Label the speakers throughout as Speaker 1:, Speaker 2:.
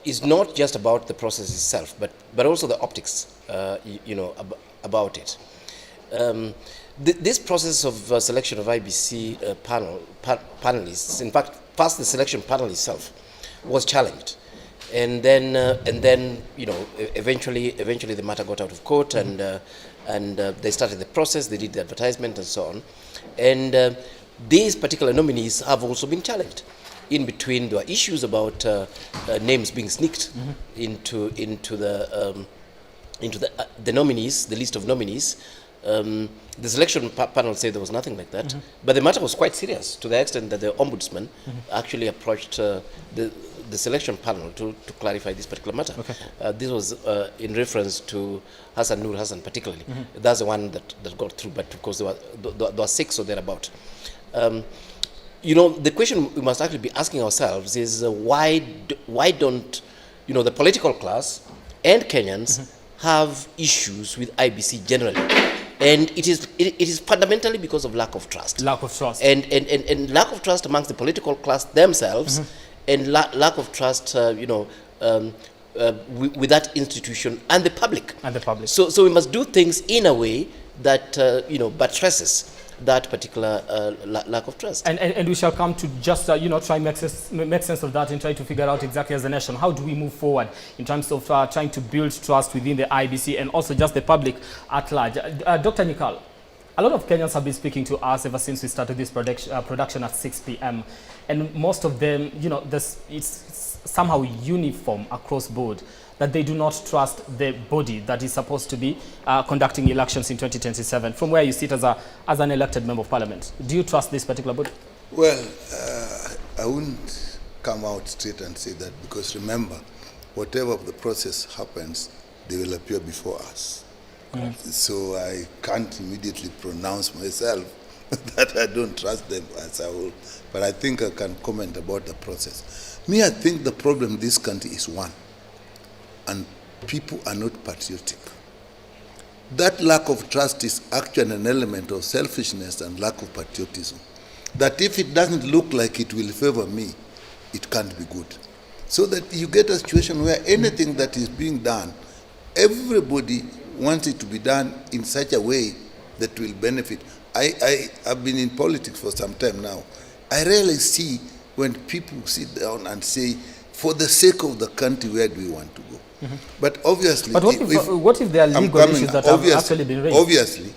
Speaker 1: is not just about the process itself, but also the optics, about it. This process of selection of IBC panelists, in fact, first the selection panel itself was challenged, and then eventually the matter got out of court, and they started the process. They did the advertisement and so on, and these particular nominees have also been challenged. In between, there were issues about names being sneaked into the nominees, the list of nominees. The selection panel said there was nothing like that, but the matter was quite serious to the extent that the ombudsman actually approached the selection panel to clarify this particular matter. Okay. This was in reference to Nur Hassan particularly. That's the one that got through, but of course there were 6 or thereabout. The question we must actually be asking ourselves is why don't the political class and Kenyans have issues with IBC generally? And it is fundamentally because of lack of trust. Lack of trust. And lack of trust amongst the political class themselves, and lack of trust, with that institution and the public. So we must do things in a way that buttresses that particular lack of trust. And
Speaker 2: we shall come to just try and make sense of that and try to figure out exactly as a nation how do we move forward in terms of trying to build trust within the IBC and also just the public at large. Dr. Nikal, a lot of Kenyans have been speaking to us ever since we started this production at 6 p.m. and most of them, it's somehow uniform across board that they do not trust the body that is supposed to be conducting elections in 2027. From where you sit as an elected member of parliament, do you trust this particular body?
Speaker 3: Well, I wouldn't come out straight and say that, because remember, whatever the process happens, they will appear before us. So I can't immediately pronounce myself that I don't trust them as a whole, but I think I can comment about the process. I think the problem in this country is one, and people are not patriotic. That lack of trust is actually an element of selfishness and lack of patriotism. That if it doesn't look like it will favor me, it can't be good. So that you get a situation where anything that is being done, everybody wants it to be done in such a way that will benefit. I've been in politics for some time now. I rarely see when people sit down and say, for the sake of the country, where do we want to go? But obviously...
Speaker 2: But what if there are legal issues that have actually been raised?
Speaker 3: Obviously,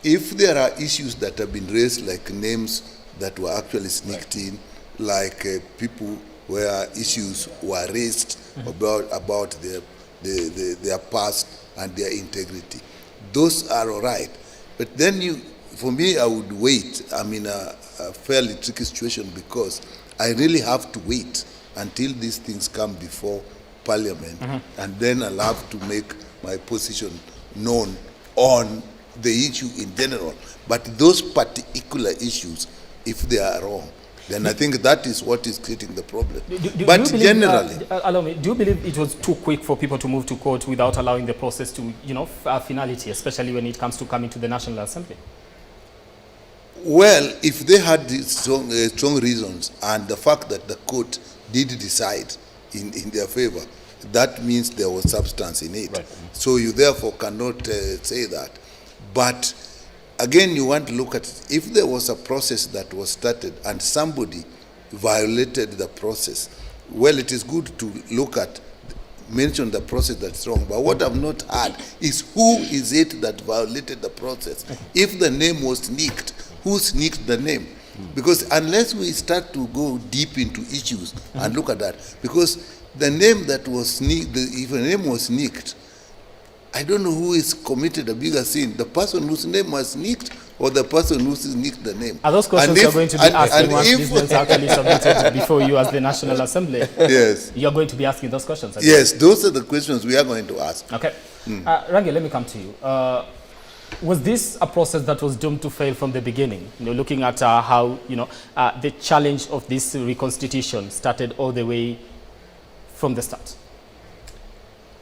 Speaker 3: if there are issues that have been raised, like names that were actually sneaked in, like people where issues were raised about their past and their integrity, those are all right. But then for me, I would wait. I'm in a fairly tricky situation because I really have to wait until these things come before Parliament, and then I'll have to make my position known on the issue in general. But those particular issues, if they are wrong, then I think that is what is creating the problem. But generally...
Speaker 2: allow me, do you believe it was too quick for people to move to court without allowing the process to, finality, especially when it comes to coming to the National Assembly?
Speaker 3: Well, if they had strong reasons, and the fact that the court did decide in their favor, that means there was substance in it. Right. So you therefore cannot say that. But again, you want to look at it. If there was a process that was started and somebody violated the process, well, it is good to mention the process that's wrong. But what I've not heard is who is it that violated the process. If the name was sneaked, who sneaked the name? Because unless we start to go deep into issues and look at that, because the name that was sneaked, if a name was sneaked, I don't know who is committed a bigger sin, the person whose name was sneaked or the person who sneaked the name.
Speaker 2: Are those questions you're going to be asking once these bills are actually submitted before you as the National Assembly?
Speaker 3: Yes.
Speaker 2: You're going to be asking those questions?
Speaker 3: Yes, those are the questions we are going to ask.
Speaker 2: Okay. Rangi, let me come to you. Was this a process that was doomed to fail from the beginning? Looking at how the challenge of this reconstitution started all the way from the start.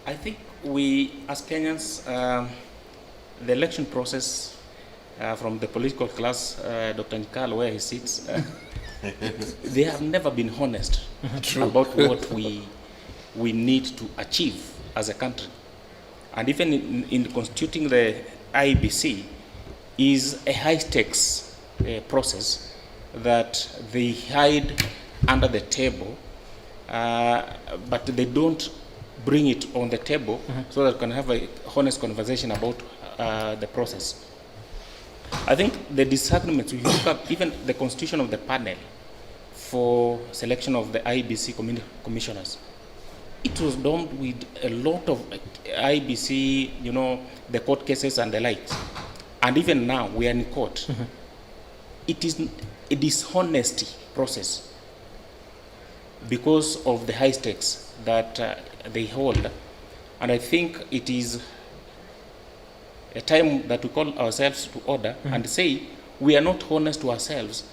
Speaker 4: I think we, as Kenyans, the election process from the political class, Dr. Nikal, where he sits, they have never been honest about what we need to achieve as a country. And even in constituting the IEBC is a high-stakes process that they hide under the table, but they don't bring it on the table so that we can have a honest conversation about the process. I think the disagreements, if you look at even the constitution of the panel for selection of the IEBC commissioners, it was done with a lot of IEBC, the court cases and the likes. And even now, we are in court. It is a dishonesty process because of the high stakes that they hold. And I think it is a time that we call ourselves to order and say we are not honest to ourselves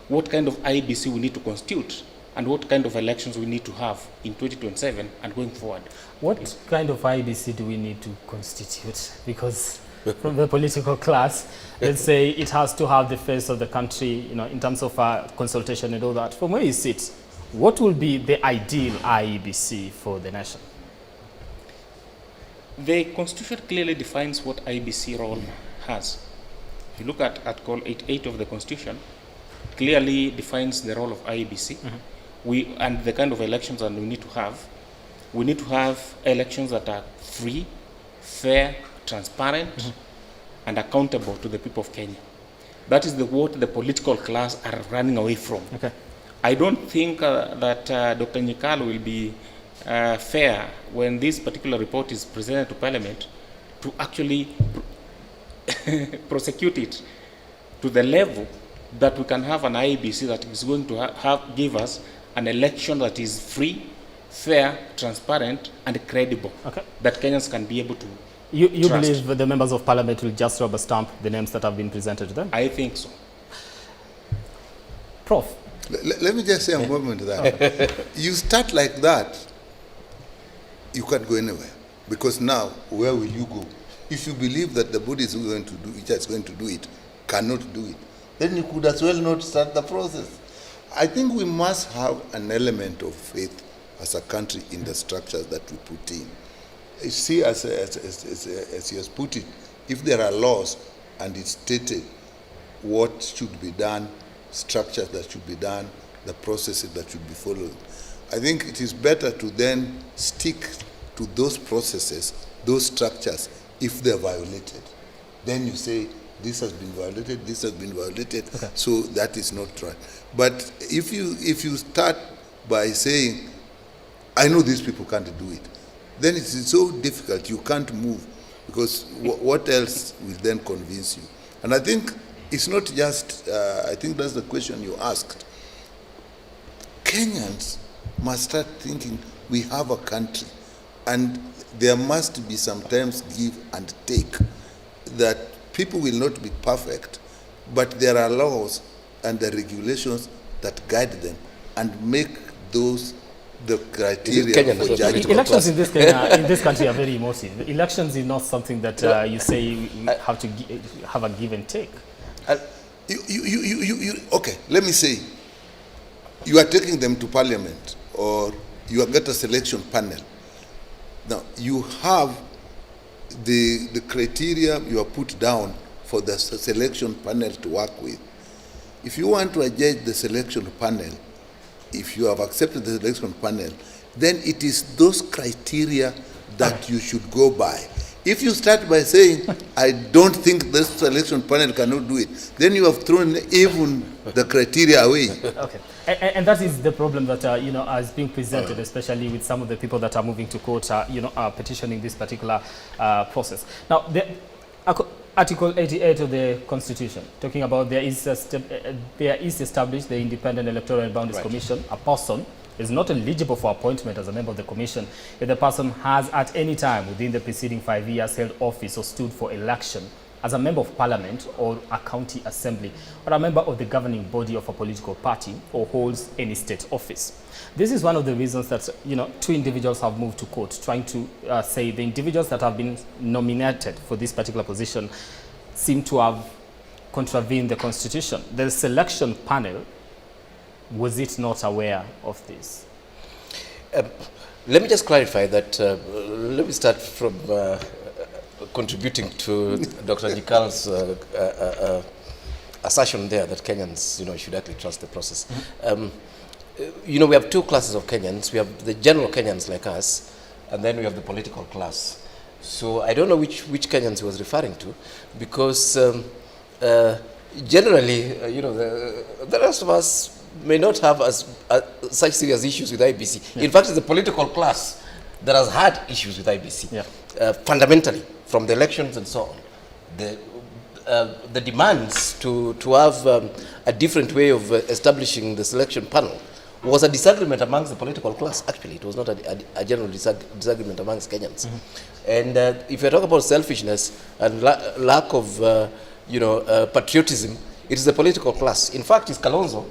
Speaker 4: what kind of IEBC we need to constitute and what kind of elections we need to have in 2027 and going forward.
Speaker 2: What kind of IEBC do we need to constitute? Because from the political class, let's say it has to have the face of the country, in terms of consultation and all that. From where you sit, what will be the ideal IEBC for the nation?
Speaker 4: The Constitution clearly defines what IEBC role has. If you look at Article 88 of the Constitution, clearly defines the role of IEBC and the kind of elections that we need to have. We need to have elections that are free, fair, transparent, and accountable to the people of Kenya. That is what the political class are running away from.
Speaker 2: Okay.
Speaker 4: I don't think that Dr. Nyikal will be fair when this particular report is presented to Parliament to actually prosecute it to the level that we can have an IEBC that is going to give us an election that is free, fair, transparent, and credible, that Kenyans can be able to
Speaker 2: You believe the members of Parliament will just rubber stamp the names that have been presented to them?
Speaker 4: I think so.
Speaker 2: Prof?
Speaker 3: Let me just say a moment that you start like that, you can't go anywhere. Because now, where will you go? If you believe that the body is going to do it, going to do it, cannot do it, then you could as well not start the process. I think we must have an element of faith as a country in the structures that we put in. You see, as he has put it, if there are laws and it's stated what should be done, structures that should be done, the processes that should be followed, I think it is better to then stick to those processes, those structures, if they're violated. Then you say, this has been violated, this has been violated, so that is not right. But if you start by saying, I know these people can't do it, then it is so difficult, you can't move, because what else will then convince you? And I think it's not just, I think that's the question you asked. Kenyans must start thinking we have a country, and there must be sometimes give and take, that people will not be perfect, but there are laws and the regulations that guide them and make those the criteria for judgment.
Speaker 2: Elections in this country are very emotive. Elections is not something that you say you have to have a give and take.
Speaker 3: Okay, let me say, you are taking them to Parliament, or you have got a selection panel. Now, you have the criteria you have put down for the selection panel to work with. If you want to judge the selection panel, if you have accepted the selection panel, then it is those criteria that you should go by. If you start by saying, I don't think this selection panel cannot do it, then you have thrown even the criteria away.
Speaker 2: Okay. And that is the problem that, is being presented, especially with some of the people that are moving to court, petitioning this particular process. Now, Article 88 of the Constitution, talking about there is established the Independent Electoral and Boundaries Commission. A person is not eligible for appointment as a member of the commission if the person has at any time within the preceding 5 years held office or stood for election as a member of parliament or a county assembly, or a member of the governing body of a political party, or holds any state office. This is one of the reasons that, two individuals have moved to court, trying to say the individuals that have been nominated for this particular position seem to have contravened the Constitution. The selection panel was it not aware of this?
Speaker 1: Let me just clarify that. Let me start from contributing to Dr. Nikal's assertion there that Kenyans, should actually trust the process. We have two classes of Kenyans. We have the general Kenyans like us, and then we have the political class. So I don't know which Kenyans he was referring to, because generally, the rest of us may not have such serious issues with IEBC. Yeah. In fact, it's the political class that has had issues with IEBC, fundamentally, from the elections and so on. The demands to have a different way of establishing the selection panel was a disagreement amongst the political class. Actually, it was not a general disagreement amongst Kenyans. And if you talk about selfishness and lack of patriotism, it is the political class. In fact, it's Kalonzo,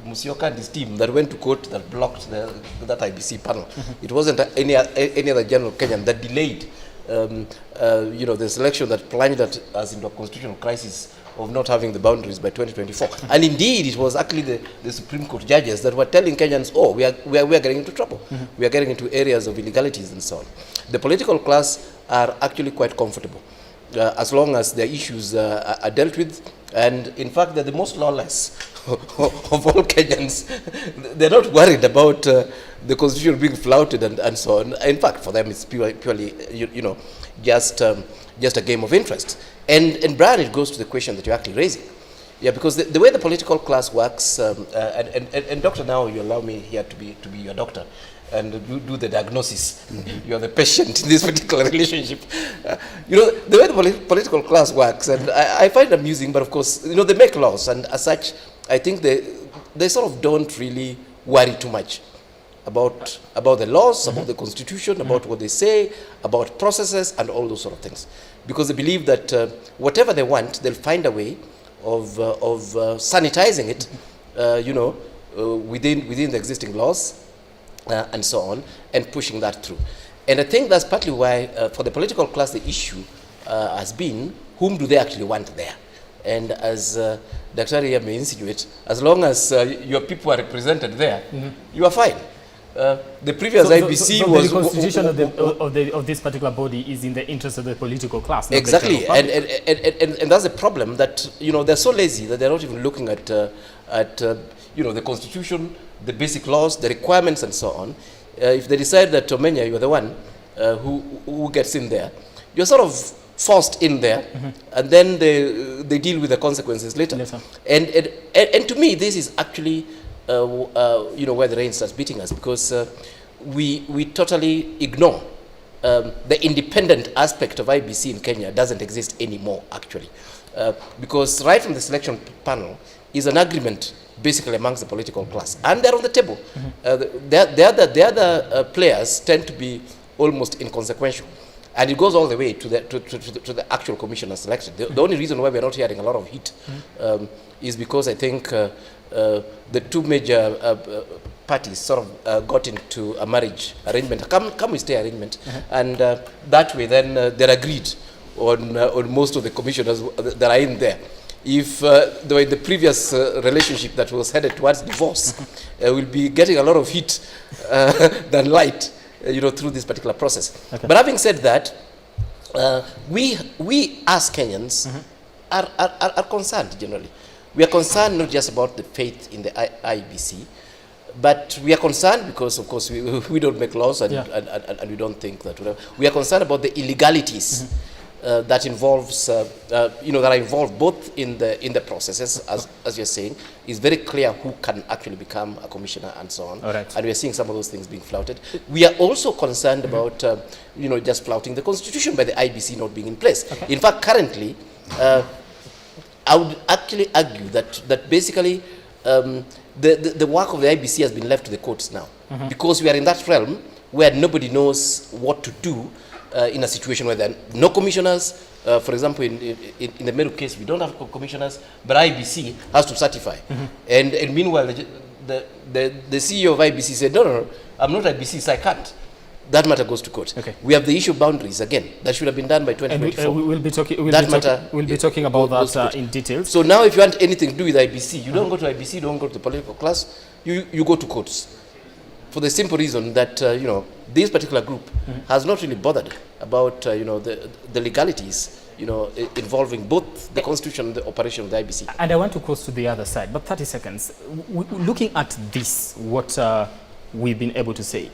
Speaker 1: Musyoka and his team that went to court that blocked that IEBC panel. It wasn't any other general Kenyan that delayed the selection that plunged us into a constitutional crisis of not having the boundaries by 2024. And indeed, it was actually the Supreme Court judges that were telling Kenyans, we are getting into trouble. We are getting into areas of illegalities and so on. The political class are actually quite comfortable as long as their issues are dealt with. And in fact, they're the most lawless of all Kenyans. They're not worried about the constitution being flouted and so on. In fact, for them, it's purely just a game of interest. And Brian, it goes to the question that you're actually raising. Yeah, because the way the political class works, and Doctor, now you allow me here to be your doctor, and you do the diagnosis. You're the patient in this particular relationship. The way the political class works, and I find it amusing, but of course, they make laws, and as such, I think they sort of don't really worry too much about the laws, about the constitution, about what they say, about processes, and all those sort of things. Because they believe that whatever they want, they'll find a way of sanitizing it, within the existing laws, and so on, and pushing that through. And I think that's partly why, for the political class, the issue has been, whom do they actually want there? And as Dr. Ria may insinuate, as long as your people are represented there, you are fine. The previous IEBC was...
Speaker 2: the constitution of this particular body is in the interest of the political class. Not
Speaker 1: exactly,
Speaker 2: the
Speaker 1: and that's the problem, that they're so lazy that they're not even looking at the constitution, the basic laws, the requirements, and so on. If they decide that Omenya, you're the one who gets in there, you're sort of forced in there, and then they deal with the consequences later. And to me, this is actually where the rain starts beating us, because we totally ignore the independent aspect of IEBC in Kenya doesn't exist anymore, actually, because right from the selection panel is an agreement basically amongst the political class, and they're on the table. The other players tend to be almost inconsequential, and it goes all the way to the actual commissioner selected. The only reason why we're not hearing a lot of heat is because I think the two major parties sort of got into a marriage arrangement, come we stay arrangement, and that way then they're agreed on most of the commissioners that are in there. If they were in the previous relationship that was headed towards divorce, we'll be getting a lot of heat than light, through this particular process. Okay. But having said that, we as Kenyans are concerned generally. We are concerned not just about the faith in the IEBC, but we are concerned because, of course, we don't make laws, and we don't think that whatever. We are concerned about the illegalities that involves, that are involved both in the processes, as you're saying. It's very clear who can actually become a commissioner and so on.
Speaker 2: Right.
Speaker 1: And we are seeing some of those things being flouted. We are also concerned about, just flouting the constitution by the IEBC not being in place. Okay. In fact, currently, I would actually argue that basically the work of the IEBC has been left to the courts now, because we are in that realm where nobody knows what to do in a situation where there are no commissioners. For example, in the Meru case, we don't have commissioners, but IEBC has to certify. And meanwhile, the CEO of IEBC said, no, I'm not IEBC, so I can't. that matter goes to court.
Speaker 2: Okay.
Speaker 1: We have the issue of boundaries again. That should have been done by
Speaker 2: And
Speaker 1: 2024.
Speaker 2: we will be talking. We'll be talking about
Speaker 1: goes to
Speaker 2: that
Speaker 1: court.
Speaker 2: in detail.
Speaker 1: So now, if you want anything to do with IBC, you don't go to IBC, you don't go to the political class, you go to courts. For the simple reason that this particular group has not really bothered about the legalities involving both the constitution and the operation of the IBC.
Speaker 2: And I want to cross to the other side, but 30 seconds. Looking at this, what we've been able to say,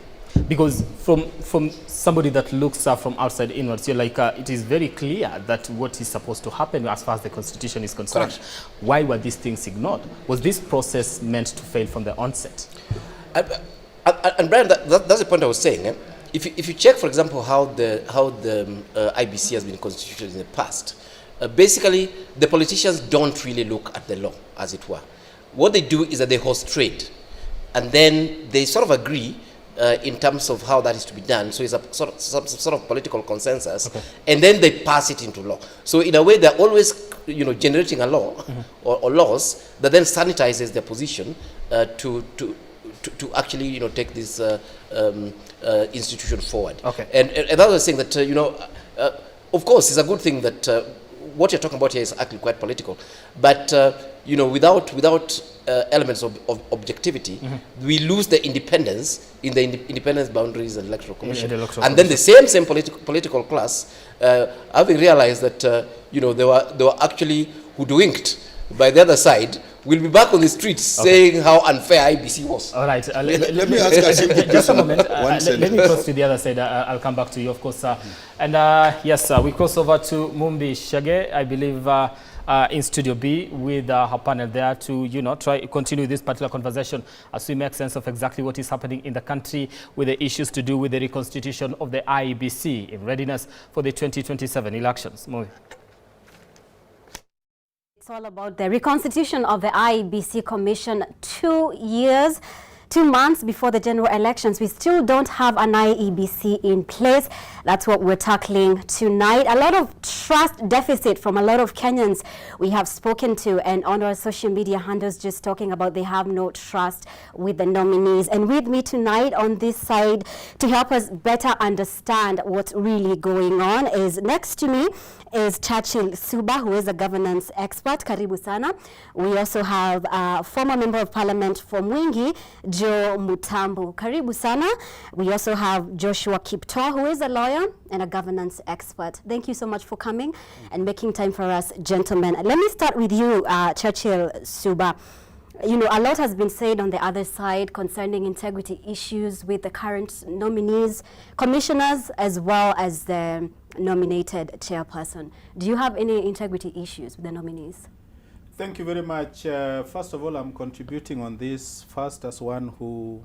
Speaker 2: because from somebody that looks from outside inwards, you're like, it is very clear that what is supposed to happen as far as the constitution is concerned.
Speaker 1: Correct.
Speaker 2: Why were these things ignored? Was this process meant to fail from the onset?
Speaker 1: And Brian, that's the point I was saying. Eh? If you check, for example, how the IBC has been constituted in the past, basically the politicians don't really look at the law, as it were. What they do is that they host trade, and then they sort of agree in terms of how that is to be done. So it's a sort of political consensus, okay. And then they pass it into law. So in a way, they're always generating a law or laws that then sanitizes their position to actually take this institution forward.
Speaker 2: Okay.
Speaker 1: And another thing that of course, it's a good thing that what you're talking about here is actually quite political, but without elements of objectivity, we lose the independence in the independence boundaries and electoral commission, and then the same political class, having realized that they were actually hoodwinked by the other side, will be back on the streets saying how unfair IBC was.
Speaker 2: All right.
Speaker 3: Let me ask a simple
Speaker 2: just a
Speaker 3: question.
Speaker 2: moment. Let me cross to the other side. I'll come back to you, of course. And yes, we cross over to Mumbi Shege, I believe, in Studio B with her panel there to, try continue this particular conversation as we make sense of exactly what is happening in the country with the issues to do with the reconstitution of the IEBC in readiness for the 2027 elections. Mumbi.
Speaker 5: It's all about the reconstitution of the IEBC Commission 2 months before the general elections. We still don't have an IEBC in place. That's what we're tackling tonight. A lot of trust deficit from a lot of Kenyans we have spoken to, and on our social media handles just talking about they have no trust with the nominees. And with me tonight on this side to help us better understand what's really going on is next to me is Churchill Suba, who is a governance expert. Karibu sana. We also have a former member of parliament from Mwingi, Joe Mutambu. Karibu sana. We also have Joshua Kipto, who is a lawyer and a governance expert. Thank you so much for coming and making time for us, gentlemen. Let me start with you, Churchill Suba. A lot has been said on the other side concerning integrity issues with the current nominees, commissioners, as well as the nominated chairperson. Do you have any integrity issues with the nominees?
Speaker 6: Thank you very much. First of all, I'm contributing on this first as one who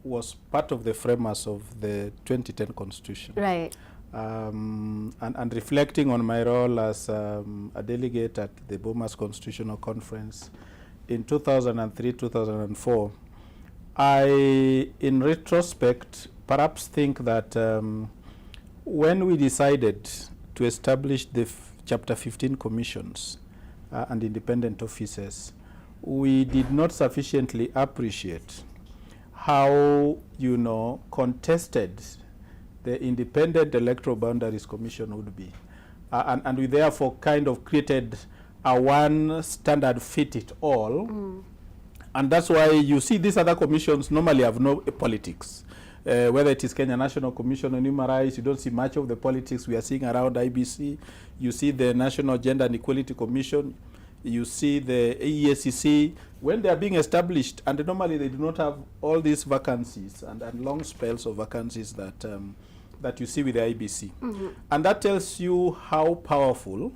Speaker 6: was part of the framers of the 2010 Constitution.
Speaker 5: Right.
Speaker 6: And reflecting on my role as a delegate at the Bomas Constitutional Conference in 2003-2004, I, in retrospect, perhaps think that when we decided to establish the Chapter 15 commissions and independent offices, we did not sufficiently appreciate how, contested the Independent Electoral Boundaries Commission would be. And we therefore kind of created a one standard fit it all. And that's why you see these other commissions normally have no politics. Whether it is Kenya National Commission on Human Rights, you don't see much of the politics we are seeing around IBC. You see the National Gender and Equality Commission. You see the IEBC. When they are being established, and normally they do not have all these vacancies and long spells of vacancies that you see with the IBC. And that tells you how powerful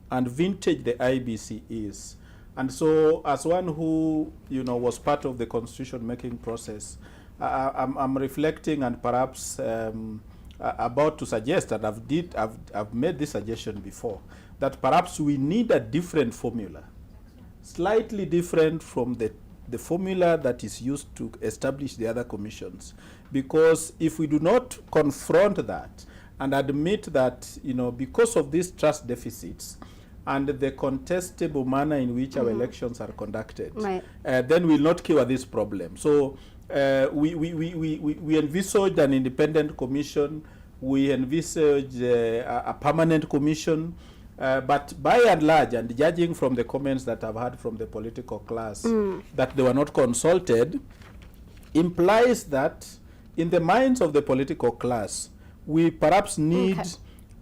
Speaker 6: and vintage the IBC is. And so as one who was part of the constitution making process, I'm reflecting and perhaps about to suggest, and I've made this suggestion before, that perhaps we need a different formula, slightly different from the formula that is used to establish the other commissions. Because if we do not confront that and admit that, because of these trust deficits and the contestable manner in which our elections are conducted,
Speaker 5: right,
Speaker 6: then we'll not cure this problem. So we envisaged an independent commission. We envisaged a permanent commission. But by and large, and judging from the comments that I've heard from the political class, that they were not consulted, implies that in the minds of the political class, we perhaps need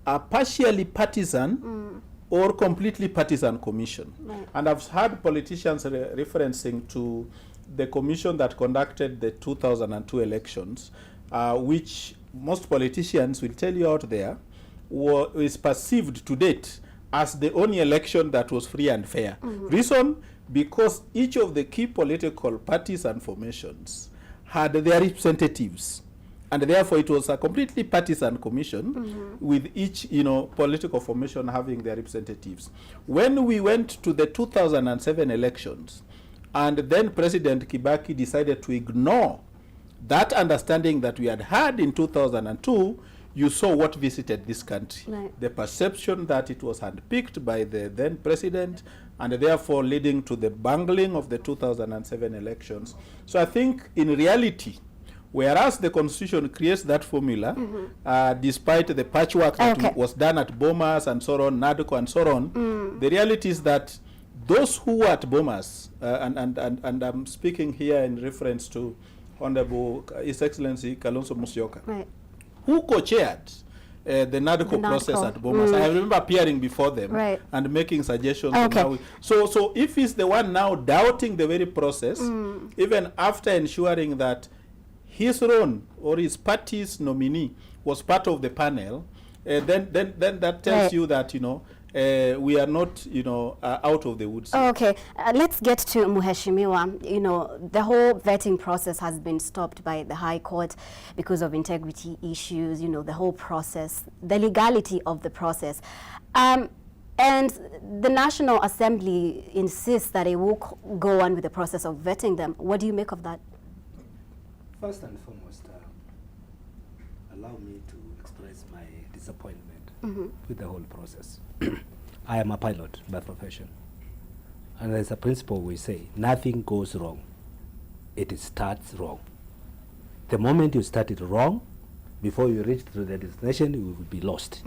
Speaker 6: a partially partisan or completely partisan commission.
Speaker 5: Right.
Speaker 6: And I've heard politicians referencing to the commission that conducted the 2002 elections, which most politicians will tell you out there is perceived to date as the only election that was free and fair. Reason? Because each of the key political parties and formations had their representatives, and therefore it was a completely partisan commission with each political formation having their representatives. When we went to the 2007 elections, and then President Kibaki decided to ignore that understanding that we had had in 2002, you saw what visited this country.
Speaker 5: Right.
Speaker 6: The perception that it was handpicked by the then president, and therefore leading to the bungling of the 2007 elections. So I think in reality, whereas the constitution creates that formula, despite the patchwork that was done at Bomas and so on, NADCO and so on, the reality is that those who were at Bomas, and I'm speaking here in reference to Honorable His Excellency Kalonzo Musyoka,
Speaker 5: Right.
Speaker 6: who co-chaired the NADCO process at Bomas. I remember appearing before them and making suggestions. On how so if he's the one now doubting the very process, even after ensuring that his own or his party's nominee was part of the panel, then that tells you that we are not out of the woods.
Speaker 5: Okay, let's get to Muheshimiwa. The whole vetting process has been stopped by the High Court because of integrity issues, the whole process, the legality of the process. And the National Assembly insists that it will go on with the process of vetting them. What do you make of that?
Speaker 7: First and foremost, allow me to express my disappointment with the whole process. I am a pilot by profession, and there's a principle we say, nothing goes wrong, it starts wrong. The moment you start it wrong, before you reach to the destination, you will be lost.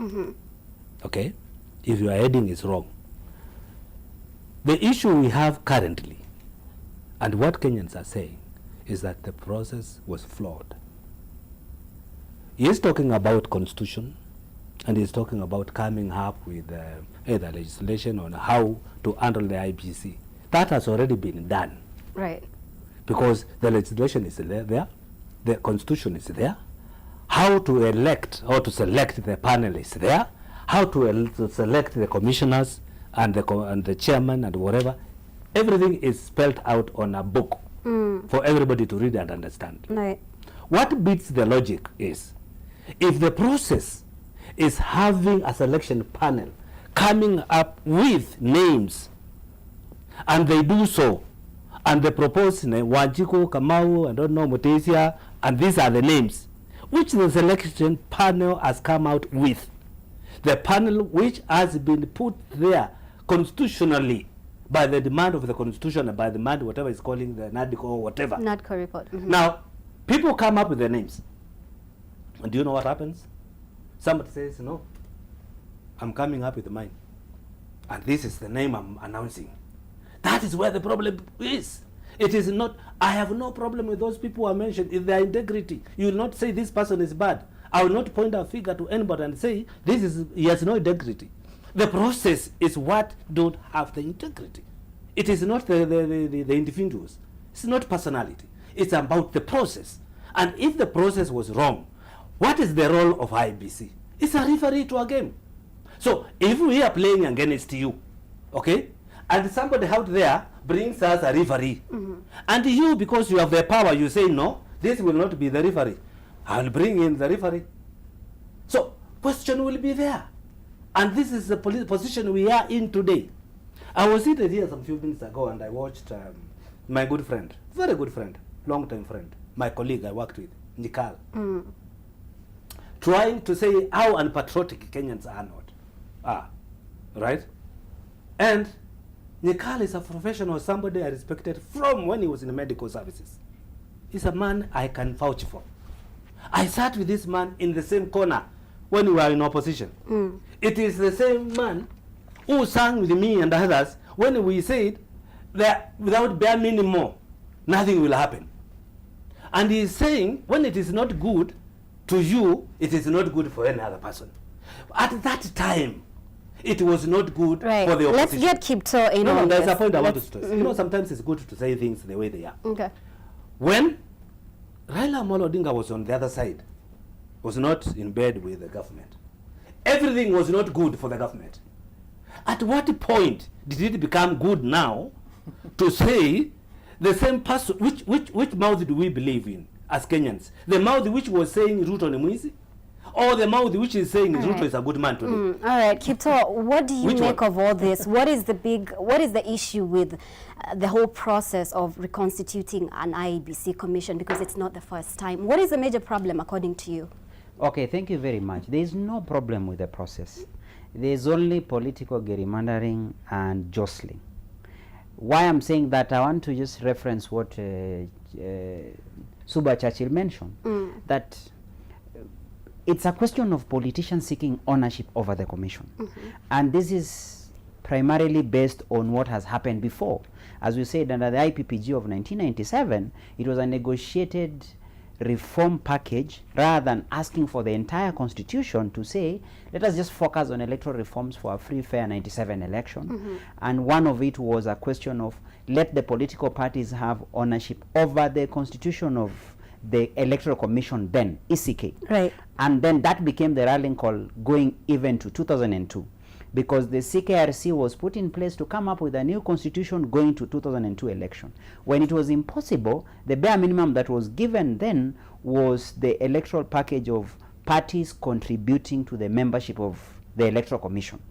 Speaker 7: Okay? If your heading is wrong. The issue we have currently, and what Kenyans are saying, is that the process was flawed. He is talking about constitution, and he's talking about coming up with either legislation on how to handle the IEBC. That has already been done.
Speaker 5: Right.
Speaker 7: Because the legislation is there, the constitution is there, how to elect or to select the panel is there, how to select the commissioners and the chairman and whatever. Everything is spelled out on a book for everybody to read and understand.
Speaker 5: Right.
Speaker 7: What beats the logic is, if the process is having a selection panel coming up with names, and they do so, and they propose Wanjiku, Kamau, I don't know, Mutesia, and these are the names which the selection panel has come out with. The panel which has been put there constitutionally by the demand of the constitution, and by the demand, whatever is calling the NADCO or whatever.
Speaker 5: NADCO report.
Speaker 7: Now, people come up with their names. And do you know what happens? Somebody says, no, I'm coming up with mine. And this is the name I'm announcing. That is where the problem is. It is not, I have no problem with those people who are mentioned in their integrity. You will not say this person is bad. I will not point a finger to anybody and say he has no integrity. The process is what don't have the integrity. It is not the individuals. It's not personality. It's about the process. And if the process was wrong, what is the role of IEBC? It's a referee to a game. So if we are playing against you, okay, and somebody out there brings us a referee, and you, because you have the power, you say, no, this will not be the referee. I will bring in the referee. So question will be there. And this is the position we are in today. I was seated here some few minutes ago, and I watched my good friend, very good friend, long-time friend, my colleague I worked with, Nikal, trying to say how unpatriotic Kenyans are not. Right? And Nikal is a professional, somebody I respected from when he was in the medical services. is a man I can vouch for. I sat with this man in the same corner when we were in opposition. It is the same man who sang with me and others when we said that without bare minimum, nothing will happen. And he is saying when it is not good to you, it is not good for any other person. At that time, it was not good for the opposition.
Speaker 5: Let's get Kipto in on
Speaker 7: there's
Speaker 5: this.
Speaker 7: a point I want to stress. You know, sometimes it's good to say things the way they are.
Speaker 5: Okay.
Speaker 7: When Raila Amolo Odinga was on the other side, was not in bed with the government, everything was not good for the government. At what point did it become good now to say the same person, which mouth do we believe in as Kenyans? The mouth which was saying Ruto ni mwizi, or the mouth which is saying Ruto is a good man today?
Speaker 5: All right, Kipto, what do you
Speaker 7: Which
Speaker 5: make
Speaker 7: one?
Speaker 5: of all this? What is the issue with the whole process of reconstituting an IEBC commission, because it's not the first time? What is the major problem according to you?
Speaker 8: Okay, thank you very much. There is no problem with the process. There is only political gerrymandering and jostling. Why I'm saying that, I want to just reference what Suba Churchill mentioned, that it's a question of politicians seeking ownership over the commission. And this is primarily based on what has happened before. As we said, under the IPPG of 1997, it was a negotiated reform package rather than asking for the entire constitution to say, let us just focus on electoral reforms for a free, fair 97 election. And one of it was a question of let the political parties have ownership over the constitution of the Electoral Commission then, ECK.
Speaker 5: Right.
Speaker 8: And then that became the rallying call going even to 2002. Because the CKRC was put in place to come up with a new constitution going to 2002 election. When it was impossible, the bare minimum that was given then was the electoral package of parties contributing to the membership of the Electoral Commission.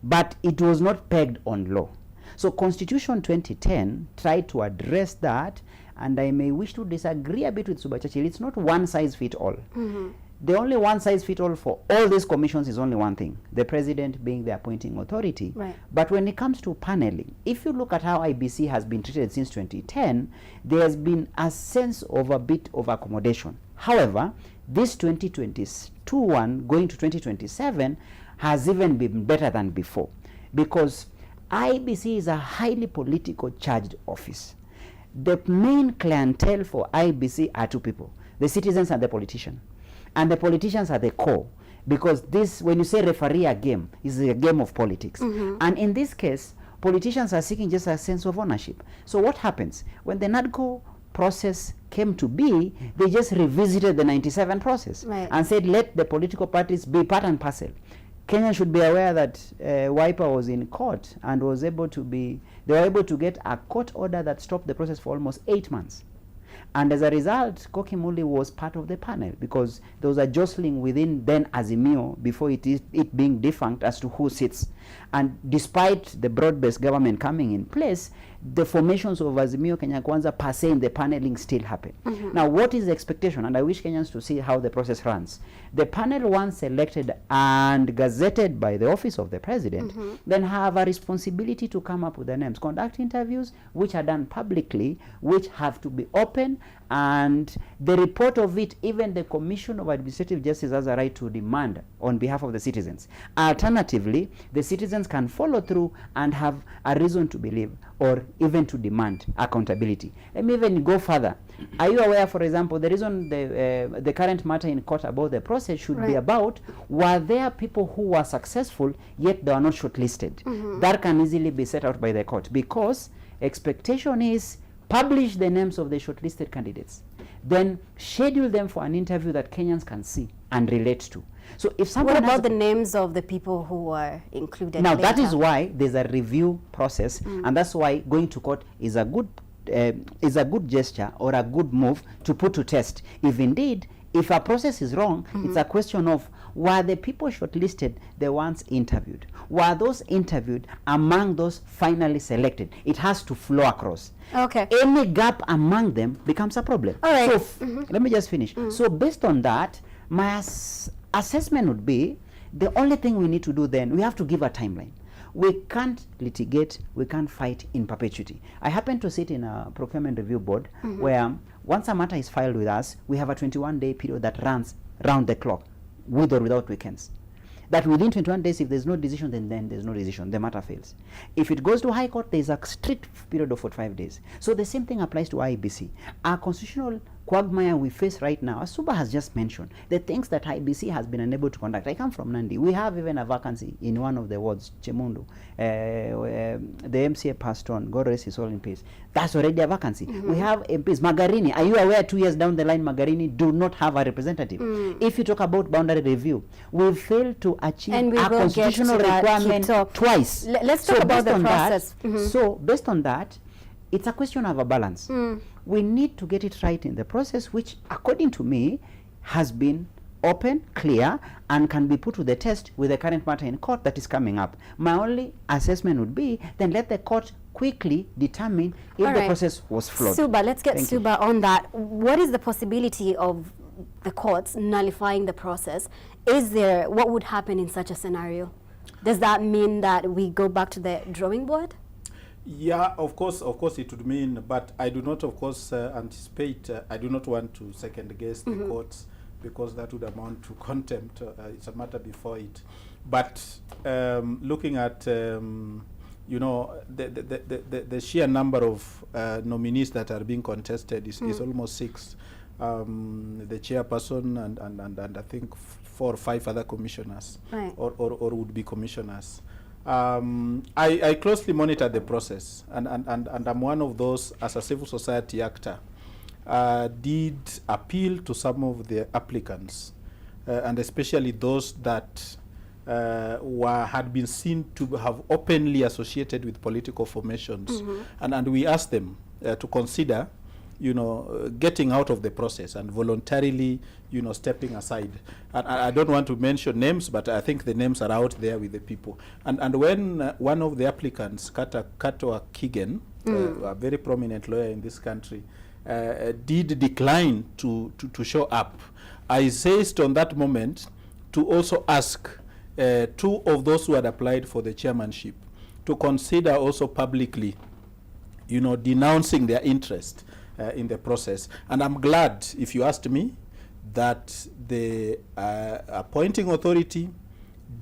Speaker 8: But it was not pegged on law. So Constitution 2010 tried to address that, and I may wish to disagree a bit with Suba Churchill. It's not one size fit all. The only one size fit all for all these commissions is only one thing, the president being the appointing authority.
Speaker 5: Right.
Speaker 8: But when it comes to paneling, if you look at how IBC has been treated since 2010, there has been a sense of a bit of accommodation. However, this 2022 one going to 2027 has even been better than before, because IBC is a highly political charged office. The main clientele for IBC are two people, the citizens and the politician. And the politicians are the core, because this, when you say referee a game, is a game of politics. And in this case, politicians are seeking just a sense of ownership. So what happens? When the NADCO process came to be, they just revisited the 97 process and said, let the political parties be part and parcel. Kenya should be aware that Wiper was in court and was able to be, they were able to get a court order that stopped the process for almost 8 months. And as a result, Kokimuli was part of the panel, because there was a jostling within then Azimio before it being defunct as to who sits. And despite the broad-based government coming in place, the formations of Azimio Kenya Kwanza per se in the paneling still happen. Now, what is the expectation? And I wish Kenyans to see how the process runs. The panel, once selected and gazetted by the office of the president, then have a responsibility to come up with the names, conduct interviews, which are done publicly, which have to be open, and the report of it, even the Commission of Administrative Justice has a right to demand on behalf of the citizens. Alternatively, the citizens can follow through and have a reason to believe or even to demand accountability. Let me even go further. Are you aware, for example, the reason the current matter in court about the process should be about, were there people who were successful yet they are not shortlisted? That can easily be set out by the court, because expectation is publish the names of the shortlisted candidates, then schedule them for an interview that Kenyans can see and relate to. So if someone
Speaker 5: What about the names of the people who were included?
Speaker 8: Now,
Speaker 5: later?
Speaker 8: that is why there's a review process, and that's why going to court is a good gesture or a good move to put to test. If indeed, if a process is wrong, it's a question of, were the people shortlisted the ones interviewed? Were those interviewed among those finally selected? It has to flow across.
Speaker 5: Okay.
Speaker 8: Any gap among them becomes a problem.
Speaker 5: All right.
Speaker 8: So let me just finish. So based on that, my assessment would be, the only thing we need to do then, we have to give a timeline. We can't litigate, we can't fight in perpetuity. I happen to sit in a procurement review board where once a matter is filed with us, we have a 21-day period that runs round the clock, with or without weekends. That within 21 days, if there's no decision, then there's no decision. The matter fails. If it goes to High Court, there's a strict period of 45 days. So the same thing applies to IEBC. Our constitutional quagmire we face right now, as Suba has just mentioned, the things that IEBC has been unable to conduct. I come from Nandi. We have even a vacancy in one of the wards, Chemundu. The MCA passed on. God rest his soul in peace. That's already a vacancy. We have MPs. Magarini, are you aware 2 years down the line, Magarini do not have a representative? If you talk about boundary review, we've failed to achieve our constitutional requirement twice.
Speaker 5: Let's talk about the process.
Speaker 8: So based on that, it's a question of a balance. We need to get it right in the process, which according to me has been open, clear, and can be put to the test with the current matter in court that is coming up. My only assessment would be, then let the court quickly determine if the process was flawed.
Speaker 5: Suba, let's get Suba on that. What is the possibility of the courts nullifying the process? What would happen in such a scenario? Does that mean that we go back to the drawing board?
Speaker 6: Yeah, of course it would mean, but I do not, of course, anticipate, I do not want to second guess the courts, because that would amount to contempt. It's a matter before it. But looking at, you know, the sheer number of nominees that are being contested is almost 6. The chairperson and I think 4 or 5 other commissioners, or would-be commissioners. I closely monitor the process, and I'm one of those, as a civil society actor, did appeal to some of the applicants, and especially those that had been seen to have openly associated with political formations, and we asked them to consider, you know, getting out of the process and voluntarily, you know, stepping aside. And I don't want to mention names, but I think the names are out there with the people. And when one of the applicants, Katwa Kigen, a very prominent lawyer in this country, did decline to show up, I seized on that moment to also ask 2 of those who had applied for the chairmanship to consider also publicly, you know, denouncing their interest in the process. And I'm glad, if you asked me, that the appointing authority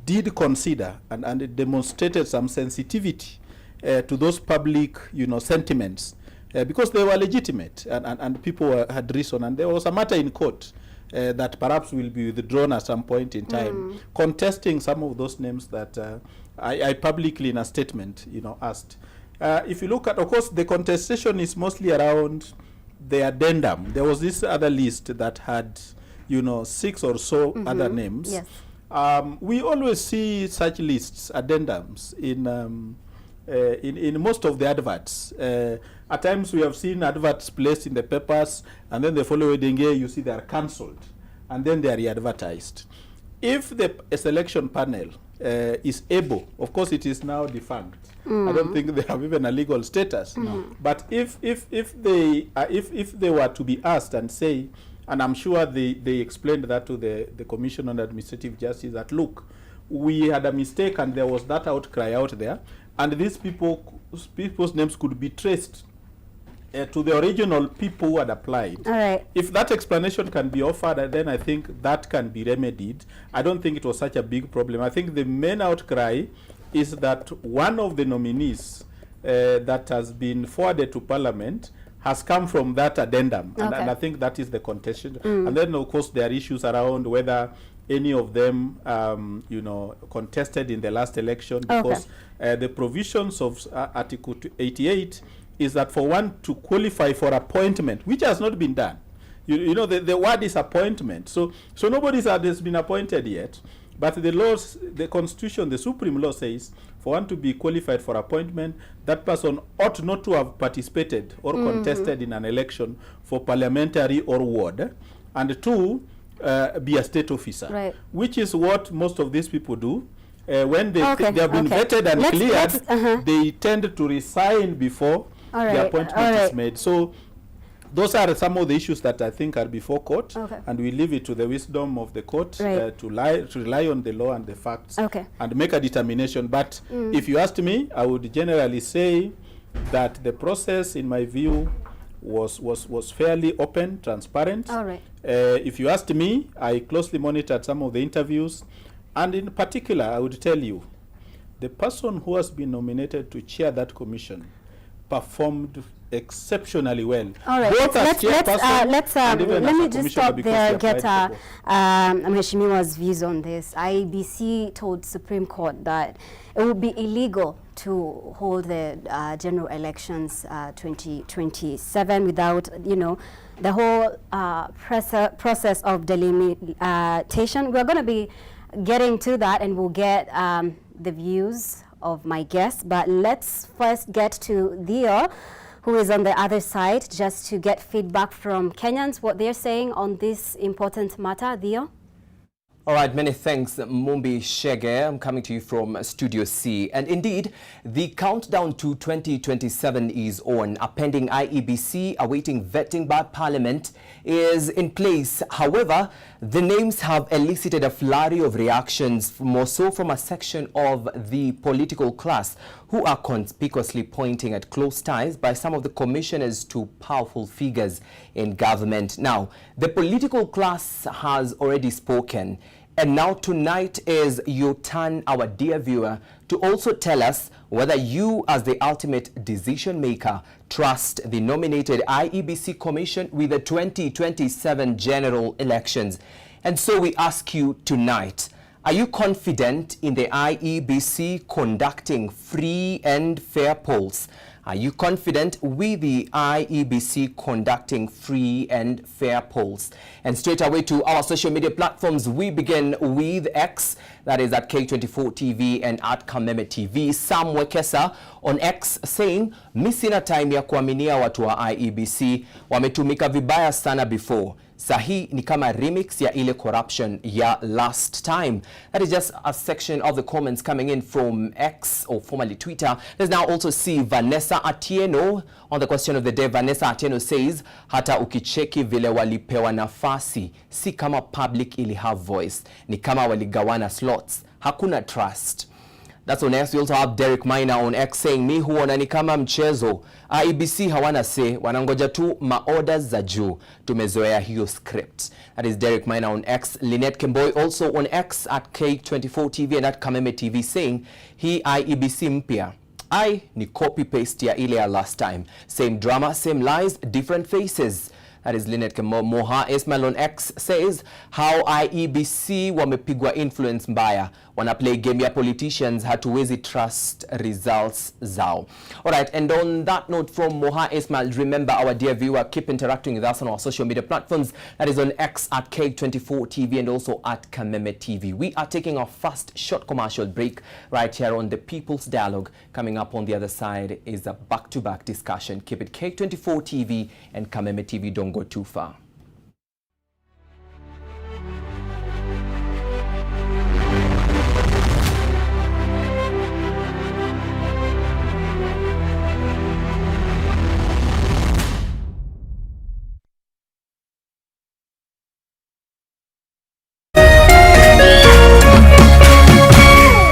Speaker 6: did consider and it demonstrated some sensitivity to those public, you know, sentiments, because they were legitimate, and people had reason, and there was a matter in court that perhaps will be withdrawn at some point in time, contesting some of those names that I publicly, in a statement, you know, asked. If you look at, of course, the contestation is mostly around the addendum. There was this other list that had, you know, 6 or so other names.
Speaker 5: Yes.
Speaker 6: We always see such lists, addendums, in most of the adverts. At times we have seen adverts placed in the papers, and then the following year you see they are cancelled, and then they are re-advertised. If the selection panel is able, of course it is now defunct. I don't think they have even a legal status. But if they were to be asked and say, and I'm sure they explained that to the Commission on Administrative Justice, that look, we had a mistake and there was that outcry out there, and these people's names could be traced to the original people who had applied.
Speaker 5: All right.
Speaker 6: If that explanation can be offered, then I think that can be remedied. I don't think it was such a big problem. I think the main outcry is that one of the nominees that has been forwarded to Parliament has come from that addendum, and I think that is the contention. And then, of course, there are issues around whether any of them, you know, contested in the last election, because the provisions of Article 88 is that for one to qualify for appointment, which has not been done, you know, the word is appointment. So nobody has been appointed yet, but the laws, the Constitution, the Supreme Law says, for one to be qualified for appointment, that person ought not to have participated or contested in an election for parliamentary or ward, and 2, be a state officer, which is what most of these people do. When they have been vetted and cleared, they tend to resign before the appointment is made. So those are some of the issues that I think are before court, and we leave it to the wisdom of the court to rely on the law and the facts and make a determination. But if you asked me, I would generally say that the process, in my view, was fairly open, transparent.
Speaker 5: All right.
Speaker 6: If you asked me, I closely monitored some of the interviews, and in particular, I would tell you, the person who has been nominated to chair that commission performed exceptionally well.
Speaker 5: All right,
Speaker 6: Both as chairperson
Speaker 5: let me just stop there, get Mheshimiwa's views on this. IEBC told Supreme Court that it would be illegal to hold the general elections 2027 without, the whole process of delimitation. We're going to be getting to that, and we'll get the views of my guests, but let's first get to Theo, who is on the other side, just to get feedback from Kenyans, what they're saying on this important matter. Theo?
Speaker 9: All right, many thanks, Mumbi Shege. I'm coming to you from Studio C. And indeed, the countdown to 2027 is on. A pending IEBC awaiting vetting by Parliament is in place. However, the names have elicited a flurry of reactions, more so from a section of the political class, who are conspicuously pointing at close ties by some of the commissioners to powerful figures in government. Now, the political class has already spoken. And now tonight is your turn, our dear viewer, to also tell us whether you, as the ultimate decision maker, trust the nominated IEBC Commission with the 2027 general elections. And so we ask you tonight, are you confident in the IEBC conducting free and fair polls? Are you confident with the IEBC conducting free and fair polls? And straight away to our social media platforms, we begin with X, that is at K24TV and at Kameme TV. Sam Wekesa on X saying, "Missina time ya kuaminia watu wa IEBC, wametumika vibaya sana before. Sahi ni kama remix ya ile corruption ya last time." That is just a section of the comments coming in from X, or formerly Twitter. Let's now also see Vanessa Atieno on the question of the day. Vanessa Atieno says, "Hata ukicheki vile walipewa nafasi, si kama public ili have voice, ni kama waligawana slots. Hakuna trust." That's on X. We also have Derek Miner on X saying, "Mi huona ni kama mchezo. IEBC hawana say, wanangoja tu maorders za juu. Tumezoea hiyo script." That is Derek Miner on X. Lynette Kemboy also on X at K24TV and at Kameme TV saying, "Hii IEBC mpya ni copy paste ya ile ya last time. Same drama, same lies, different faces." That is Lynette Kemboy. Moha Ismail on X says, "How IEBC wamepigwa influence mbaya. Wana play game ya politicians, hatuwezi trust results zao." All right, and on that note from Moha Ismail, remember our dear viewer, keep interacting with us on our social media platforms. That is on X at K24TV and also at Kameme TV. We are taking our first short commercial break right here on the People's Dialogue. Coming up on the other side is a back-to-back discussion. Keep it K24TV and Kameme TV. Don't go too far.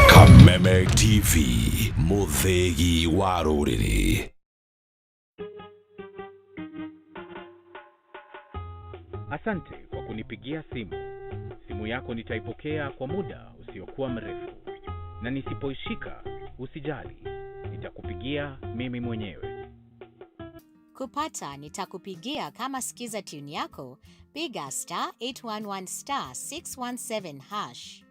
Speaker 10: Kameme TV, Muthegi wa Rũrĩrĩ.
Speaker 11: Asante kwa kunipigia simu. Simu yako nitaipokea kwa muda usiokuwa mrefu. Na nisipoishika, usijali. Nitakupigia mimi mwenyewe.
Speaker 12: Kupata nitakupigia kama sikiza tune yako, piga *811 *617#.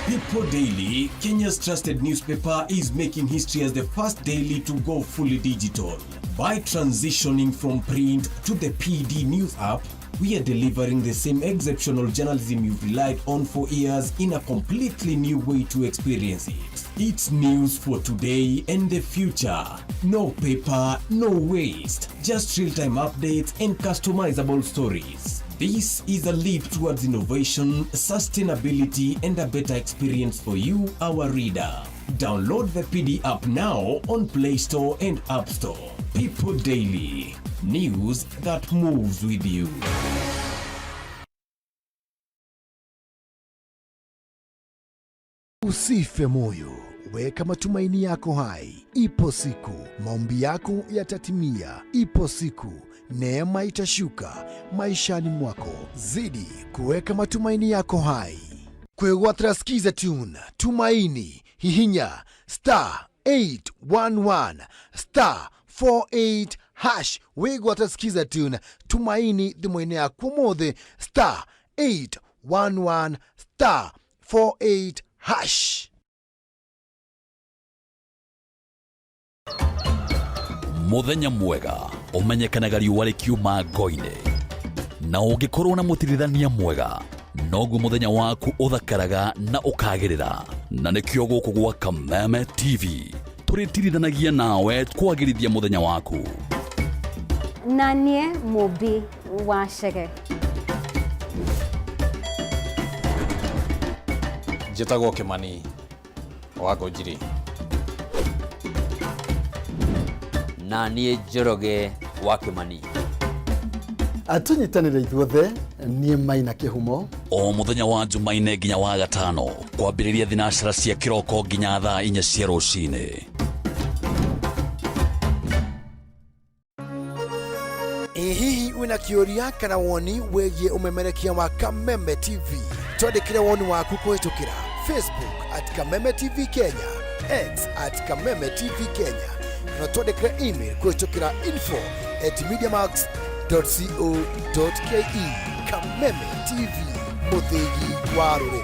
Speaker 10: People Daily, Kenya's trusted newspaper, is making history as the first daily to go fully digital. By transitioning from print to the PD News app, we are delivering the same exceptional journalism you've relied on for years in a completely new way to experience it. It's news for today and the future. No paper, no waste. Just real-time updates and customizable stories. This is a leap towards innovation, sustainability, and a better experience for you, our reader. Download the PD app now on Play Store and App Store. People Daily. News that moves with you.
Speaker 13: Usife moyo, weka matumaini yako hai. Ipo siku maombi yako yatatimia. Ipo siku neema itashuka maishani mwako. Zidi kuweka matumaini yako hai. Kwegwatira skiza tune tumaini hihinya *811 *48# wegwatira skiza tune tumaini thimwene yaku mothe *811 *48#.
Speaker 14: Muthenya mwega umenyekanaga riũa rĩkiuma ngo-inĩ, na ũngĩkorwo na mũtirithania mwega noguo muthenya waku uthakaraga na ukagĩrĩra. Na nĩkĩo gũkũ gwa Kameme TV tũrĩtirithanagia nawe kwagĩrithia muthenya waku.
Speaker 5: Nanie Mobi wa Shege.
Speaker 15: Njĩtagwo Kĩmani wa Ngũnjiri.
Speaker 16: Na niĩ Njoroge wa Kĩmani.
Speaker 17: Atunyitanĩre ithuothe niĩ Maina Kĩhumo.
Speaker 14: O muthenya wa Jumaine nginya wa Gatano kwambĩrĩria thinacara cia kĩroko nginya thaa 4 cia rũcinĩ.
Speaker 13: Hihi wina kĩũria kana woni wĩgiĩ umemerekia wa Kameme TV? Twandĩkĩre woni waku kũhĩtũkĩra Facebook @Kameme TV Kenya, X @Kameme TV Kenya, na twandĩkĩre email kũhĩtũkĩra info@mediamax.co.ke. Kameme TV, mũthĩgi wa rũrĩrĩ.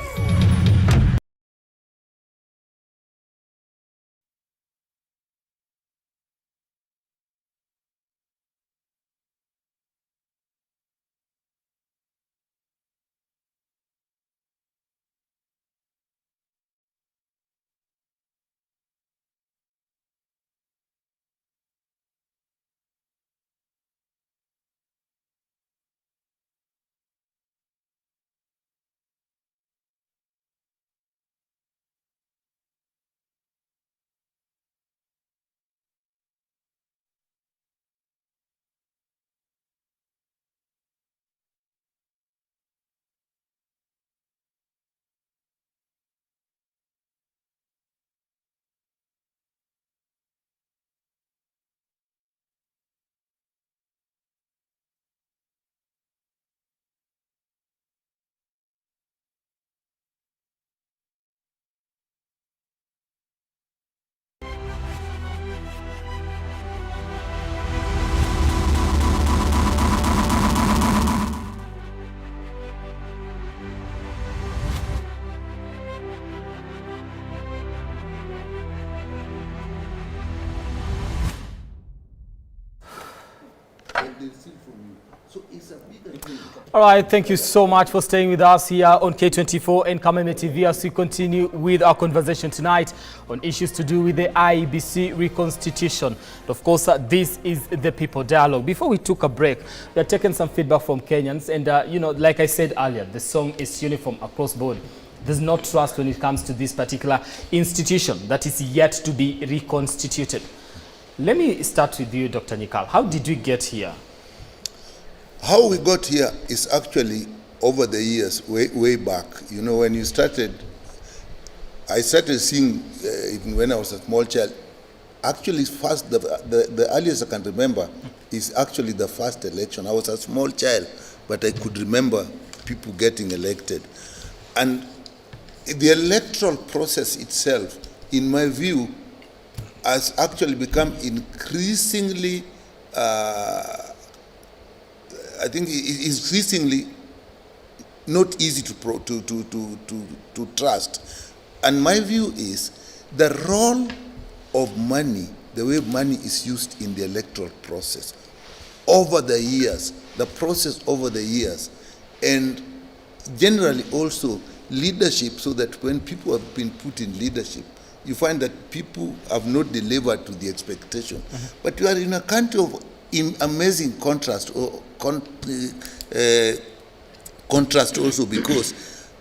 Speaker 2: All right, thank you so much for staying with us here on K24 and Kameme TV as we continue with our conversation tonight on issues to do with the IEBC Reconstitution. And of course, this is the People Dialogue. Before we took a break, we are taking some feedback from Kenyans, and you know, like I said earlier, the song is uniform across board. There's no trust when it comes to this particular institution that is yet to be reconstituted. Let me start with you, Dr. Nikal. How did we get here?
Speaker 3: How we got here is actually over the years, way back. You know, when you started, I started seeing, even when I was a small child, actually first, the earliest I can remember is actually the first election. I was a small child, but I could remember people getting elected. And the electoral process itself, in my view, has actually become increasingly I think it's increasingly not easy to trust. And my view is the role of money, the way money is used in the electoral process over the years, the process over the years, and generally also leadership, so that when people have been put in leadership, you find that people have not delivered to the expectation. But you are in a country of amazing contrast, or contrast also, because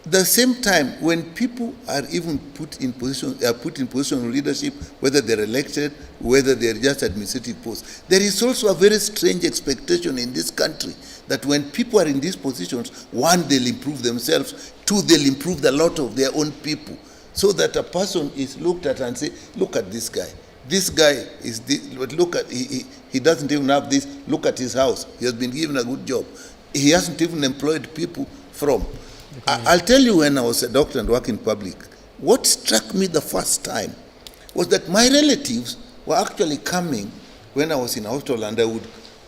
Speaker 3: the same time when people are even put in position of leadership, whether they're elected, whether they're just administrative posts, there is also a very strange expectation in this country that when people are in these positions, one, they'll improve themselves, two, they'll improve the lot of their own people. so that a person is looked at and say, look at this guy. This guy is this, but look at, he doesn't even have this. Look at his house. He has been given a good job. He hasn't even employed people from. I'll tell you, when I was a doctor and working in public, what struck me the first time was that my relatives were actually coming when I was in hospital, and I would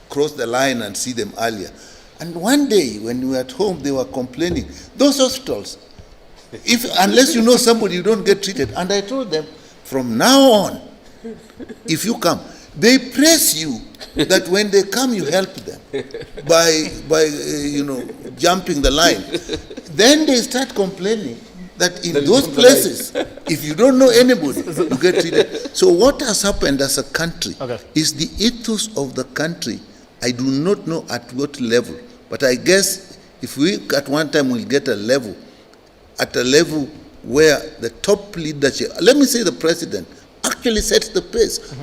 Speaker 3: cross the line and see them earlier. And one day when we were at home, they were complaining, those hospitals, unless you know somebody, you don't get treated. And I told them, from now on, if you come, they press you that when they come, you help them by jumping the line. Then they start complaining that in those places, if you don't know anybody, you get treated. So what has happened as a country is the ethos of the country. I do not know at what level, but I guess if we at one time will get a level where the top leadership, let me say the president, actually sets the pace.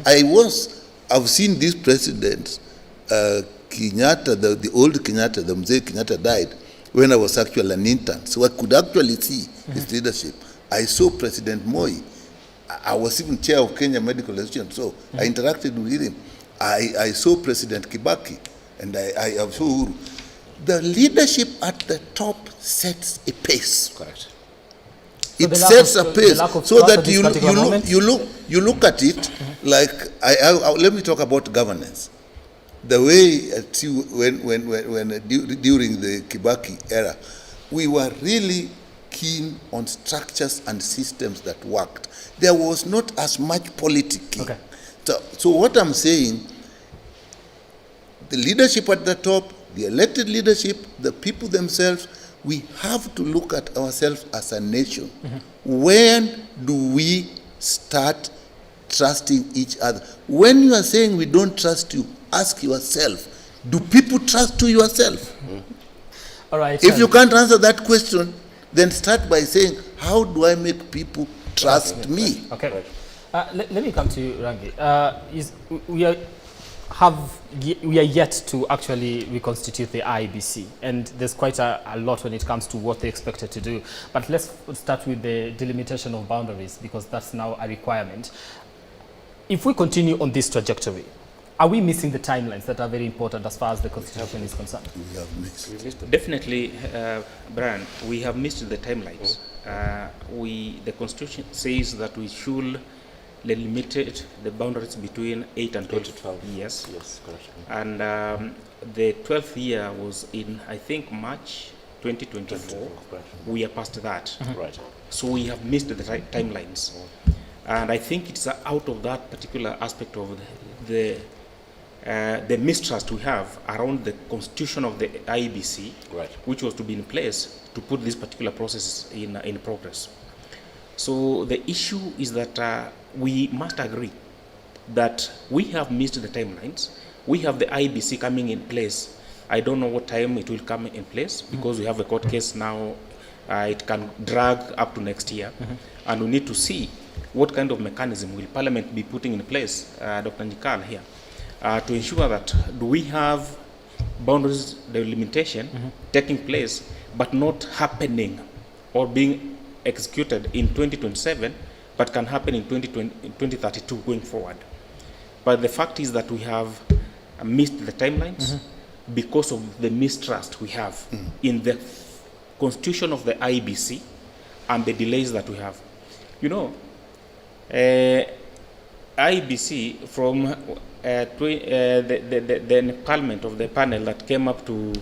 Speaker 3: I've seen these presidents, Kenyatta, the old Kenyatta, the Mzee Kenyatta died when I was actually an intern, so I could actually see his leadership. I saw President Moi. I was even chair of Kenya Medical Association, so I interacted with him. I saw President Kibaki, and I saw Uhuru. The leadership at the top sets a pace. Correct. It sets a pace so that you look at it like let me talk about governance. The way during the Kibaki era, we were really keen on structures and systems that worked. There was not as much politicking. So what I'm saying, the leadership at the top, the elected leadership, the people themselves, we have to look at ourselves as a nation. When do we start trusting each other? When you are saying we don't trust you, ask yourself, do people trust you yourself?
Speaker 2: All right.
Speaker 3: If you can't answer that question, then start by saying, how do I make people trust me?
Speaker 2: Okay. Let me come to you, Rangi. We are yet to actually reconstitute the IEBC, and there's quite a lot when it comes to what they expected to do. But let's start with the delimitation of boundaries, because that's now a requirement. If we continue on this trajectory, are we missing the timelines that are very important as far as the Constitution is concerned?
Speaker 3: We have missed.
Speaker 4: Definitely, Brian, we have missed the timelines. The Constitution says that we should limited the boundaries between 8 and 12 years.
Speaker 1: Yes, correct.
Speaker 4: And the 12th year was in, I think, March 2024. We are past that.
Speaker 1: Right.
Speaker 4: So we have missed the timelines. And I think it's out of that particular aspect of the mistrust we have around the constitution of the IEBC, which was to be in place to put this particular process in progress. So the issue is that we must agree that we have missed the timelines. We have the IEBC coming in place. I don't know what time it will come in place, because we have a court case now. It can drag up to next year. And we need to see what kind of mechanism will Parliament be putting in place, Dr. Nikal here, to ensure that do we have boundaries delimitation taking place, but not happening or being executed in 2027, but can happen in 2032 going forward. But the fact is that we have missed the timelines because of the mistrust we have in the constitution of the IEBC and the delays that we have. You know, IEBC from the parliament of the panel that came up to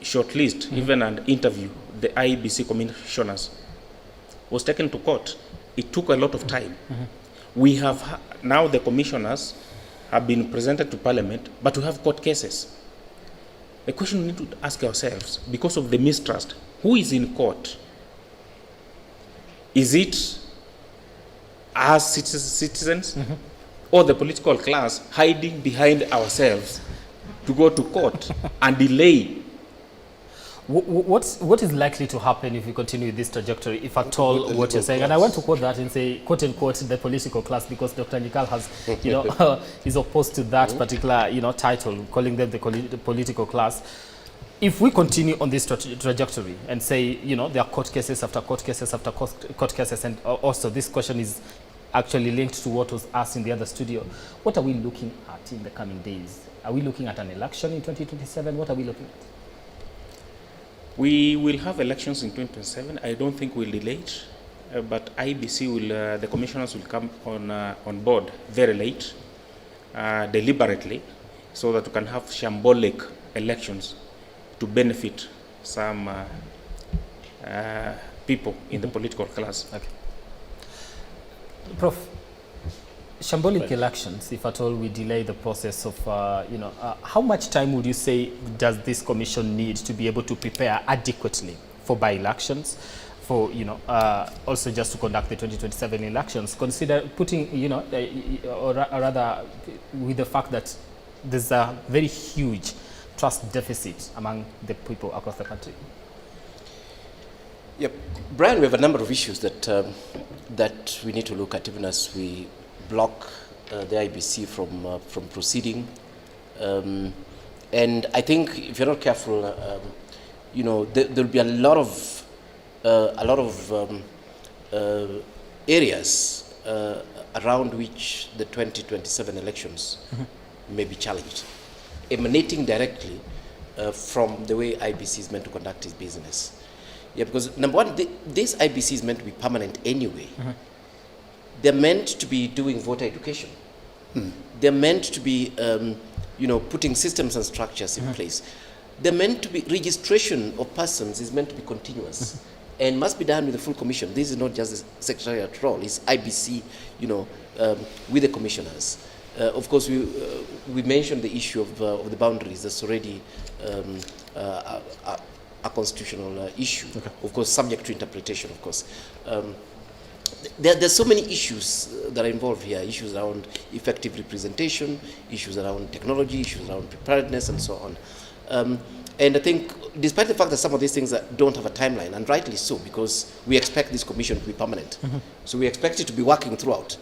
Speaker 4: shortlist, even an interview, the IEBC commissioners, was taken to court. It took a lot of time. We have now the commissioners have been presented to Parliament, but we have court cases. The question we need to ask ourselves, because of the mistrust, who is in court? Is it us citizens or the political class hiding behind ourselves to go to court and delay?
Speaker 2: What is likely to happen if we continue with this trajectory, if at all, what you're saying? And I want to quote that and say, quote unquote, the political class, because Dr. Nikal has, is opposed to that particular, title, calling them the political class. if we continue on this trajectory and say, you know, there are court cases after court cases after court cases, and also this question is actually linked to what was asked in the other studio, what are we looking at in the coming days? Are we looking at an election in 2027? What are we looking at?
Speaker 4: We will have elections in 2027. I don't think we'll delay it, but IEBC will, the commissioners will come on board very late, deliberately, so that we can have shambolic elections to benefit some people in the political class.
Speaker 2: Okay. Prof, shambolic elections, if at all we delay the process of, how much time would you say does this commission need to be able to prepare adequately for by-elections, for, also just to conduct the 2027 elections, consider putting, or rather with the fact that there's a very huge trust deficit among the people across the country?
Speaker 1: Yep. Brian, we have a number of issues that that we need to look at even as we block the IEBC from proceeding. And I think if you're not careful, there'll be a lot of areas around which the 2027 elections may be challenged, emanating directly from the way IEBC is meant to conduct its business. Yeah, because number one, this IEBC is meant to be permanent anyway. They're meant to be doing voter education. They're meant to be, putting systems and structures in place. They're meant to be, registration of persons is meant to be continuous and must be done with the full commission. This is not just the secretariat role, it's IEBC, with the commissioners. Of course, we mentioned the issue of the boundaries. That's already a constitutional issue, of course, subject to interpretation, of course. There's so many issues that are involved here, issues around effective representation, issues around technology, issues around preparedness, and so on. And I think, despite the fact that some of these things don't have a timeline, and rightly so, because we expect this commission to be permanent. So we expect it to be working throughout.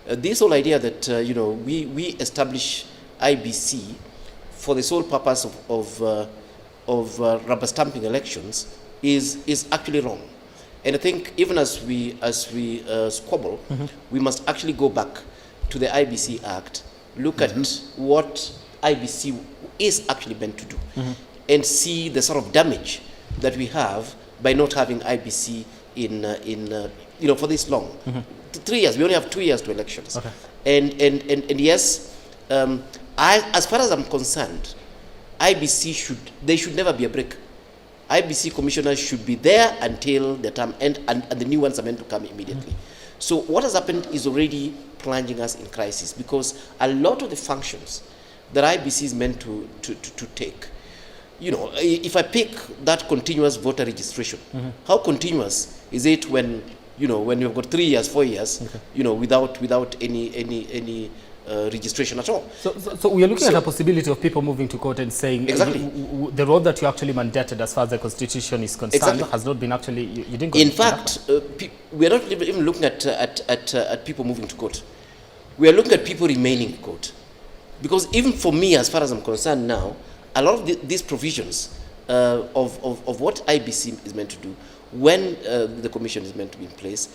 Speaker 1: This whole idea that, we establish IEBC for the sole purpose of rubber stamping elections is actually wrong. And I think even as we squabble, we must actually go back to the IEBC Act, look at what IEBC is actually meant to do, and see the sort of damage that we have by not having IEBC in for this long. 3 years. We only have 2 years to elections. And yes, as far as I'm concerned, IEBC should never be a break. IEBC commissioners should be there until the term end, and the new ones are meant to come immediately. So what has happened is already plunging us in crisis, because a lot of the functions that IEBC is meant to take, if I pick that continuous voter registration, how continuous is it when you've got 3 years, 4 years, without any registration at all?
Speaker 2: So we are looking at a possibility of people moving to court and saying the role that you actually mandated as far as the Constitution is concerned has not been actually, you didn't go.
Speaker 1: In fact, we are not even looking at people moving to court. We are looking at people remaining in court. Because even for me, as far as I'm concerned now, a lot of these provisions of what IEBC is meant to do when the commission is meant to be in place,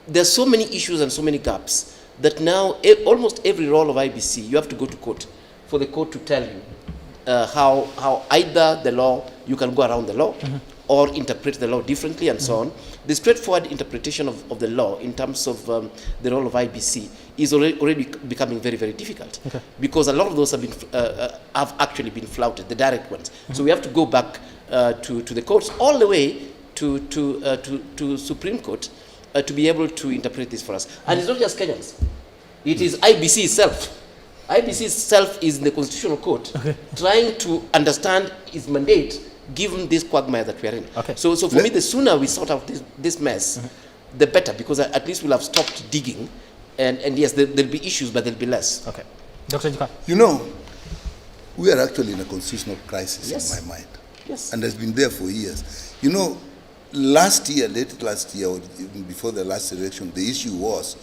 Speaker 1: there's so many issues and so many gaps that now almost every role of IEBC, you have to go to court for the court to tell you how either the law, you can go around the law, or interpret the law differently, and so on. The straightforward interpretation of the law in terms of the role of IEBC is already becoming very, very difficult, because a lot of those have actually been flouted, the direct ones. So we have to go back to the courts, all the way to Supreme Court, to be able to interpret this for us. And it's not just Kenyans. It is IEBC itself. IEBC itself is in the Constitutional Court, trying to understand its mandate, given this quagmire that we are in. So for me, the sooner we sort out this mess, the better, because at least we'll have stopped digging. And yes, there'll be issues, but there'll be less.
Speaker 2: Okay. Dr. Jika.
Speaker 3: We are actually in a constitutional crisis in my mind.
Speaker 1: Yes.
Speaker 3: And has been there for years. Late last year, or even before the last election, the issue was,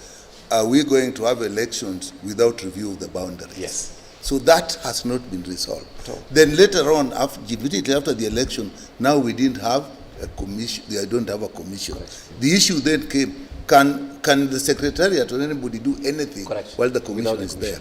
Speaker 3: are we going to have elections without review of the boundaries?
Speaker 1: Yes.
Speaker 3: So that has not been resolved. Then later on, immediately after the election, now we didn't have a commission. I don't have a commission. The issue then came: can the secretariat or anybody do anything while the commission is there?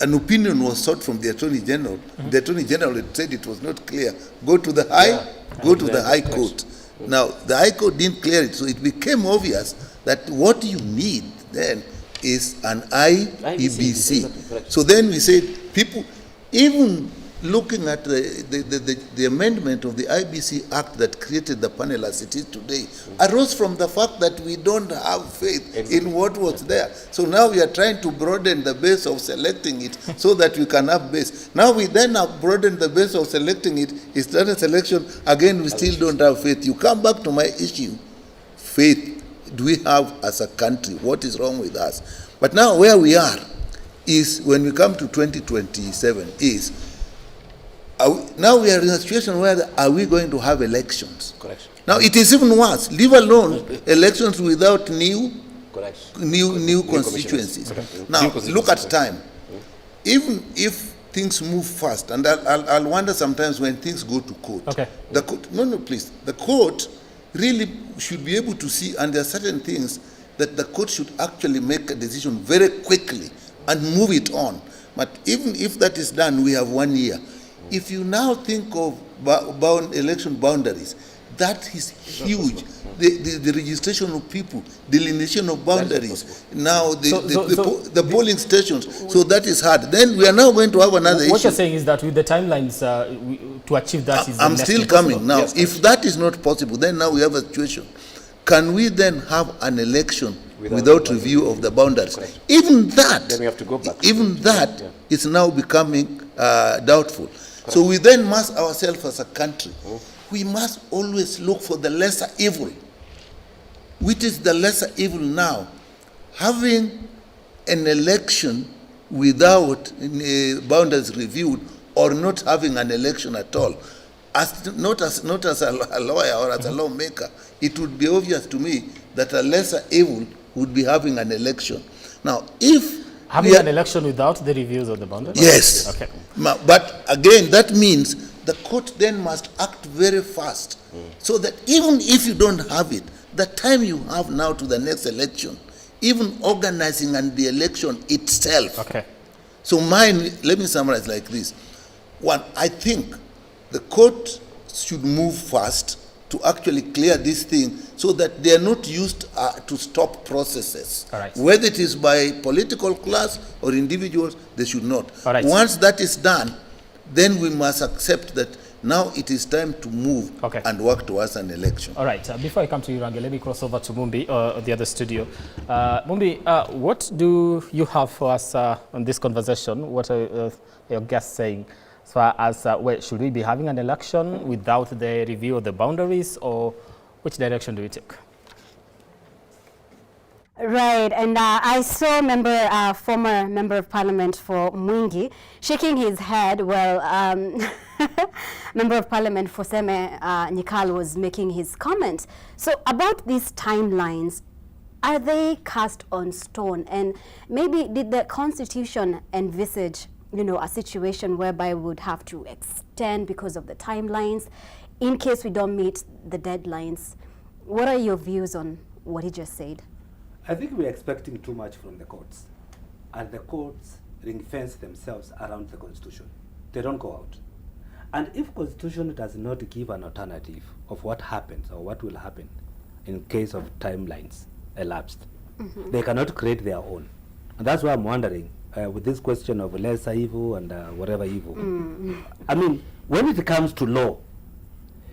Speaker 3: An opinion was sought from the Attorney General. The Attorney General had said it was not clear. Go to the High Court. Now the High Court didn't clear it, so it became obvious that what you need then is an IEBC. So then we said, people, even looking at the amendment of the IEBC Act that created the panel as it is today, arose from the fact that we don't have faith in what was there. So now we are trying to broaden the base of selecting it so that we can have base. Now we then have broadened the base of selecting it. It's done a selection. Again, we still don't have faith. You come back to my issue, faith. Do we have as a country? What is wrong with us? But now where we are is, when we come to 2027, is now we are in a situation where are we going to have elections?
Speaker 1: Correct.
Speaker 3: Now it is even worse. Leave alone elections without new constituencies. Now look at time. Even if things move fast, and I'll wonder sometimes when things go to court. The court, please. The court really should be able to see, and there are certain things that the court should actually make a decision very quickly and move it on. But even if that is done, we have 1 year. If you now think of election boundaries, that is huge. The registration of people, delineation of boundaries, now the polling stations, so that is hard. Then we are now going to have another issue.
Speaker 2: What you're saying is that with the timelines to achieve that is
Speaker 3: I'm still coming now. Yes, if that is not possible, then now we have a situation. Can we then have an election without review of the boundaries? Even that,
Speaker 1: then we have to go back.
Speaker 3: Even that is now becoming doubtful. So we then must ourselves as a country, we must always look for the lesser evil. Which is the lesser evil now? Having an election without boundaries reviewed, or not having an election at all. Not as a lawyer or as a lawmaker, it would be obvious to me that a lesser evil would be having an election. Now, if
Speaker 2: having an election without the reviews of the boundaries?
Speaker 3: Yes.
Speaker 2: Okay.
Speaker 3: But again, that means the court then must act very fast, so that even if you don't have it, the time you have now to the next election, even organizing and the election itself.
Speaker 2: Okay.
Speaker 3: So let me summarize like this. One, I think the court should move fast to actually clear this thing so that they are not used to stop processes.
Speaker 2: All right.
Speaker 3: Whether it is by political class or individuals, they should not.
Speaker 2: All right.
Speaker 3: Once that is done, then we must accept that now it is time to move and work towards an election.
Speaker 2: All right. Before I come to you, Rangi, let me cross over to Mumbi, the other studio. Mumbi, what do you have for us on this conversation? What are your guests saying? As far as, should we be having an election without the review of the boundaries, or which direction do you take?
Speaker 5: Right, and I saw former member of parliament for Mwingi shaking his head while member of parliament for Seme Nyikal was making his comment. So about these timelines, are they cast on stone? And maybe did the constitution envisage, a situation whereby we would have to extend because of the timelines in case we don't meet the deadlines? What are your views on what he just said?
Speaker 7: I think we're expecting too much from the courts, and the courts ring-fence themselves around the constitution. They don't go out. And if constitution does not give an alternative of what happens or what will happen in case of timelines elapsed, they cannot create their own. And that's why I'm wondering, with this question of lesser evil and whatever evil, I mean, when it comes to law,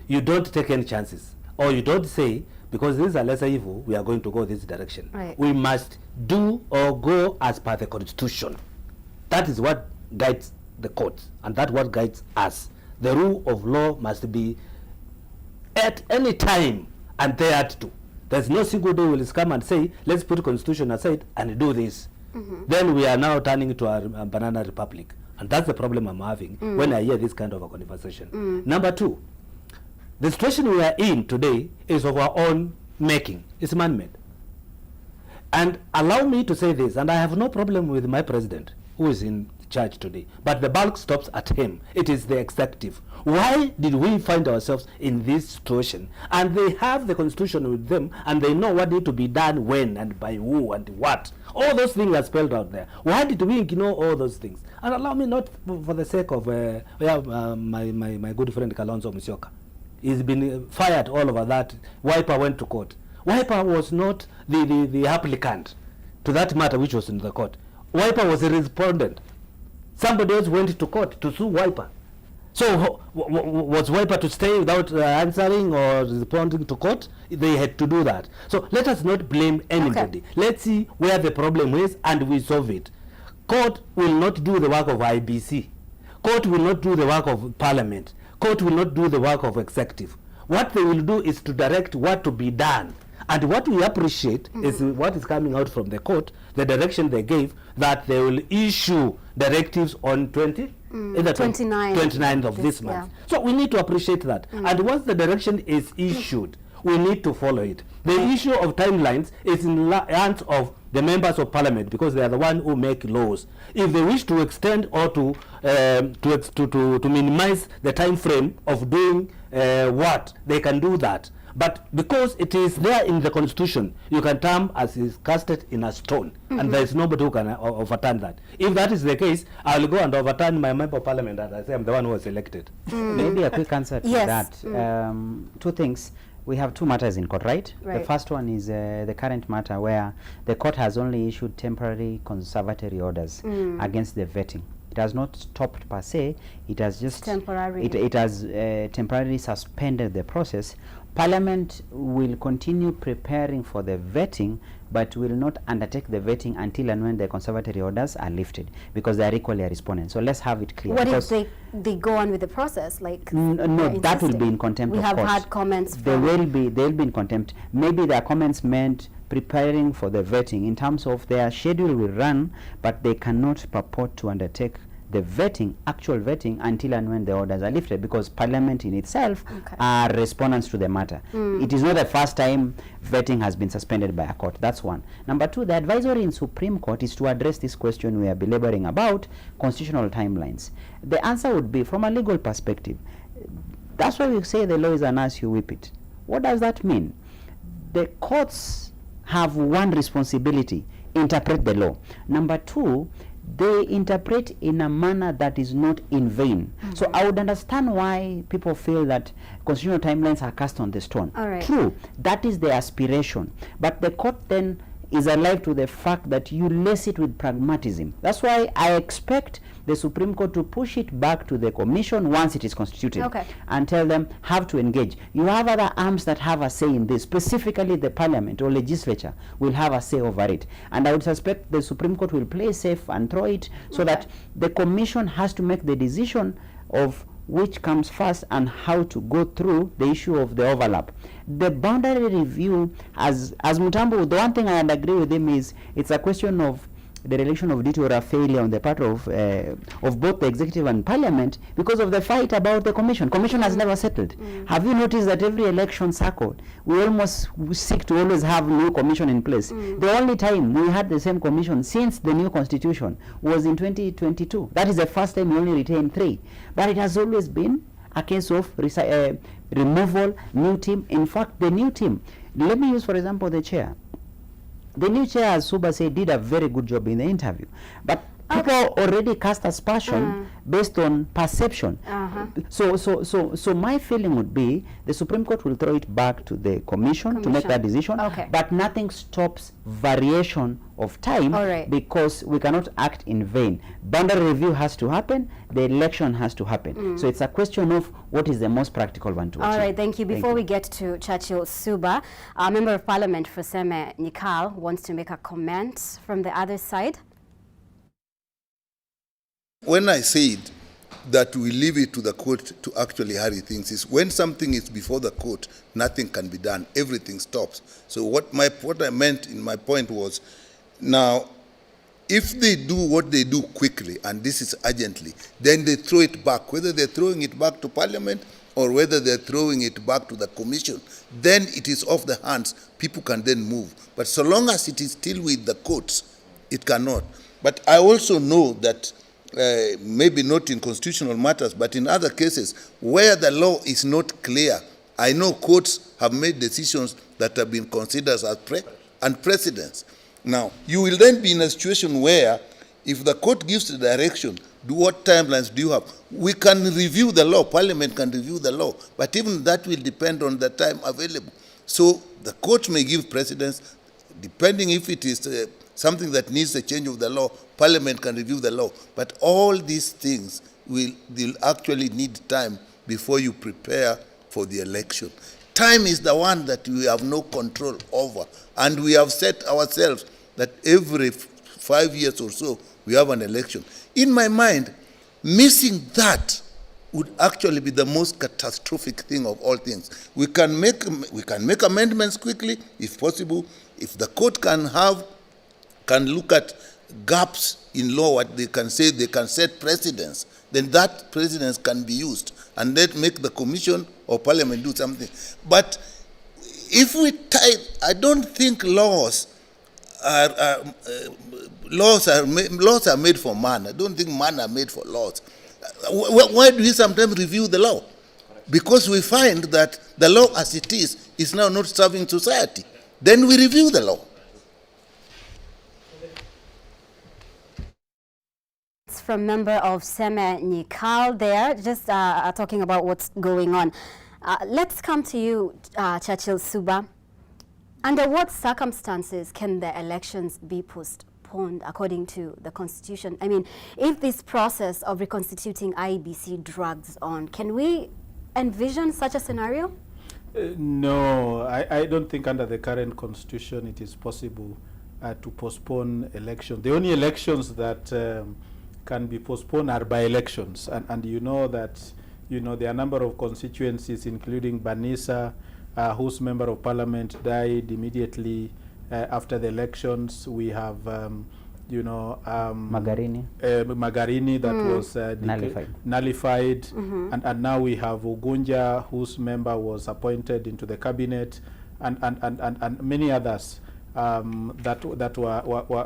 Speaker 7: you don't take any chances, or you don't say, because this is a lesser evil, we are going to go this direction.
Speaker 5: Right.
Speaker 7: We must do or go as per the constitution. That is what guides the courts, and that's what guides us. The rule of law must be at any time adhered to. There's no single day will come and say, let's put constitution aside and do this. Then we are now turning to a banana republic. And that's the problem I'm having when I hear this kind of a conversation. Number two, the situation we are in today is of our own making. It's man-made. And allow me to say this, and I have no problem with my president. who is in charge today. But the bulk stops at him. It is the executive. Why did we find ourselves in this situation? And they have the constitution with them, and they know what need to be done when and by who and what. All those things are spelled out there. Why did we ignore all those things? And allow me, not for the sake of my good friend Kalonzo Musyoka. He's been fired all over that. Wiper went to court. Wiper was not the applicant to that matter which was in the court. Wiper was a respondent. Somebody else went to court to sue Wiper. So was Wiper to stay without answering or responding to court? They had to do that. So let us not blame anybody. Okay. Let's see where the problem is and we solve it. Court will not do the work of IEBC. Court will not do the work of Parliament. Court will not do the work of executive. What they will do is to direct what to be done. And what we appreciate is what is coming out from the court, the direction they gave, that they will issue directives on 29th of this month. Yeah. So we need to appreciate that. And once the direction is issued, we need to follow it. The issue of timelines is in the hands of the members of parliament, because they are the ones who make laws. If they wish to extend or to minimize the time frame of doing what, they can do that. But because it is there in the constitution, you can term as is casted in a stone, and there is nobody who can overturn that. If that is the case, I will go and overturn my member of parliament and I say I'm the one who was elected.
Speaker 8: Maybe a quick answer to that. Two things. We have two matters in court, right? The first one is the current matter where the court has only issued temporary conservatory orders against the vetting. It has not stopped per se. It has just it has temporarily suspended the process. Parliament will continue preparing for the vetting, but will not undertake the vetting until and when the conservatory orders are lifted, because they are equally a respondent. So let's have it clear.
Speaker 5: What if they go on with the process? Like
Speaker 8: no, that will be in contempt of court. We have
Speaker 5: had comments from...
Speaker 8: They'll be in contempt. Maybe their comments meant preparing for the vetting in terms of their schedule will run, but they cannot purport to undertake the vetting, actual vetting, until and when the orders are lifted, because Parliament in itself are respondents to the matter. It is not the first time vetting has been suspended by a court. That's one. Number two, the advisory in Supreme Court is to address this question we are belaboring about constitutional timelines. The answer would be, from a legal perspective, that's why we say the law is an ass, you whip it. What does that mean? The courts have one responsibility: interpret the law. Number two, they interpret in a manner that is not in vain. So I would understand why people feel that constitutional timelines are cast on the stone. True, that is the aspiration. But the court then is alive to the fact that you lace it with pragmatism. That's why I expect the Supreme Court to push it back to the Commission once it is constituted and tell them have to engage. You have other arms that have a say in this, specifically the Parliament or legislature will have a say over it. And I would suspect the Supreme Court will play safe and throw it so that the Commission has to make the decision of which comes first and how to go through the issue of the overlap. The boundary review, as Mutambo, the one thing I agree with him is it's a question of the relation of duty or a failure on the part of both the executive and Parliament because of the fight about the Commission. Commission has never settled. Have you noticed that every election cycle we almost seek to always have new Commission in place? The only time we had the same Commission since the new Constitution was in 2022. That is the first time we only retained 3. But it has always been a case of removal, new team. In fact, the new team, let me use for example the chair. The new chair, as Suba said, did a very good job in the interview. But people already cast aspersion based on perception. So my feeling would be the Supreme Court will throw it back to the Commission to make that decision. But nothing stops variation of time because we cannot act in vain. Boundary review has to happen. The election has to happen. So it's a question of what is the most practical one to achieve.
Speaker 5: All right, thank you. Before we get to Churchill Suba, a Member of Parliament for Seme Nikal wants to make a comment from the other side.
Speaker 3: When I said that we leave it to the court to actually hurry things, is when something is before the court, nothing can be done. Everything stops. So what I meant in my point was, now, if they do what they do quickly, and this is urgently, then they throw it back, whether they're throwing it back to Parliament or whether they're throwing it back to the Commission, then it is off the hands. People can then move. But so long as it is still with the courts, it cannot. But I also know that maybe not in constitutional matters, but in other cases where the law is not clear, I know courts have made decisions that have been considered as precedents. Now, you will then be in a situation where if the court gives the direction, what timelines do you have? We can review the law, Parliament can review the law, but even that will depend on the time available. So the court may give precedence, depending if it is something that needs a change of the law, Parliament can review the law. But all these things will actually need time before you prepare for the election. Time is the one that we have no control over. And we have set ourselves that every 5 years or so, we have an election. In my mind, missing that would actually be the most catastrophic thing of all things. We can make amendments quickly, if possible. If the court can look at gaps in law, what they can say, they can set precedents, then that precedence can be used, and then make the commission or Parliament do something. But if we I don't think laws are made for man. I don't think man are made for laws. Why do we sometimes review the law? Because we find that the law as it is now not serving society. Then we review the law.
Speaker 5: It's from member of Seme Nyikal there, just talking about what's going on. Let's come to you, Churchill Suba. Under what circumstances can the elections be postponed according to the Constitution? I mean, if this process of reconstituting IEBC drags on, can we envision such a scenario?
Speaker 6: No, I don't think under the current Constitution it is possible to postpone elections. The only elections that can be postponed are by-elections. And you know that, there are a number of constituencies, including Banisa, whose member of parliament died immediately after the elections. We have,
Speaker 8: Magarini.
Speaker 6: Magarini that was nullified. And now we have Ugunja, whose member was appointed into the cabinet, and many others that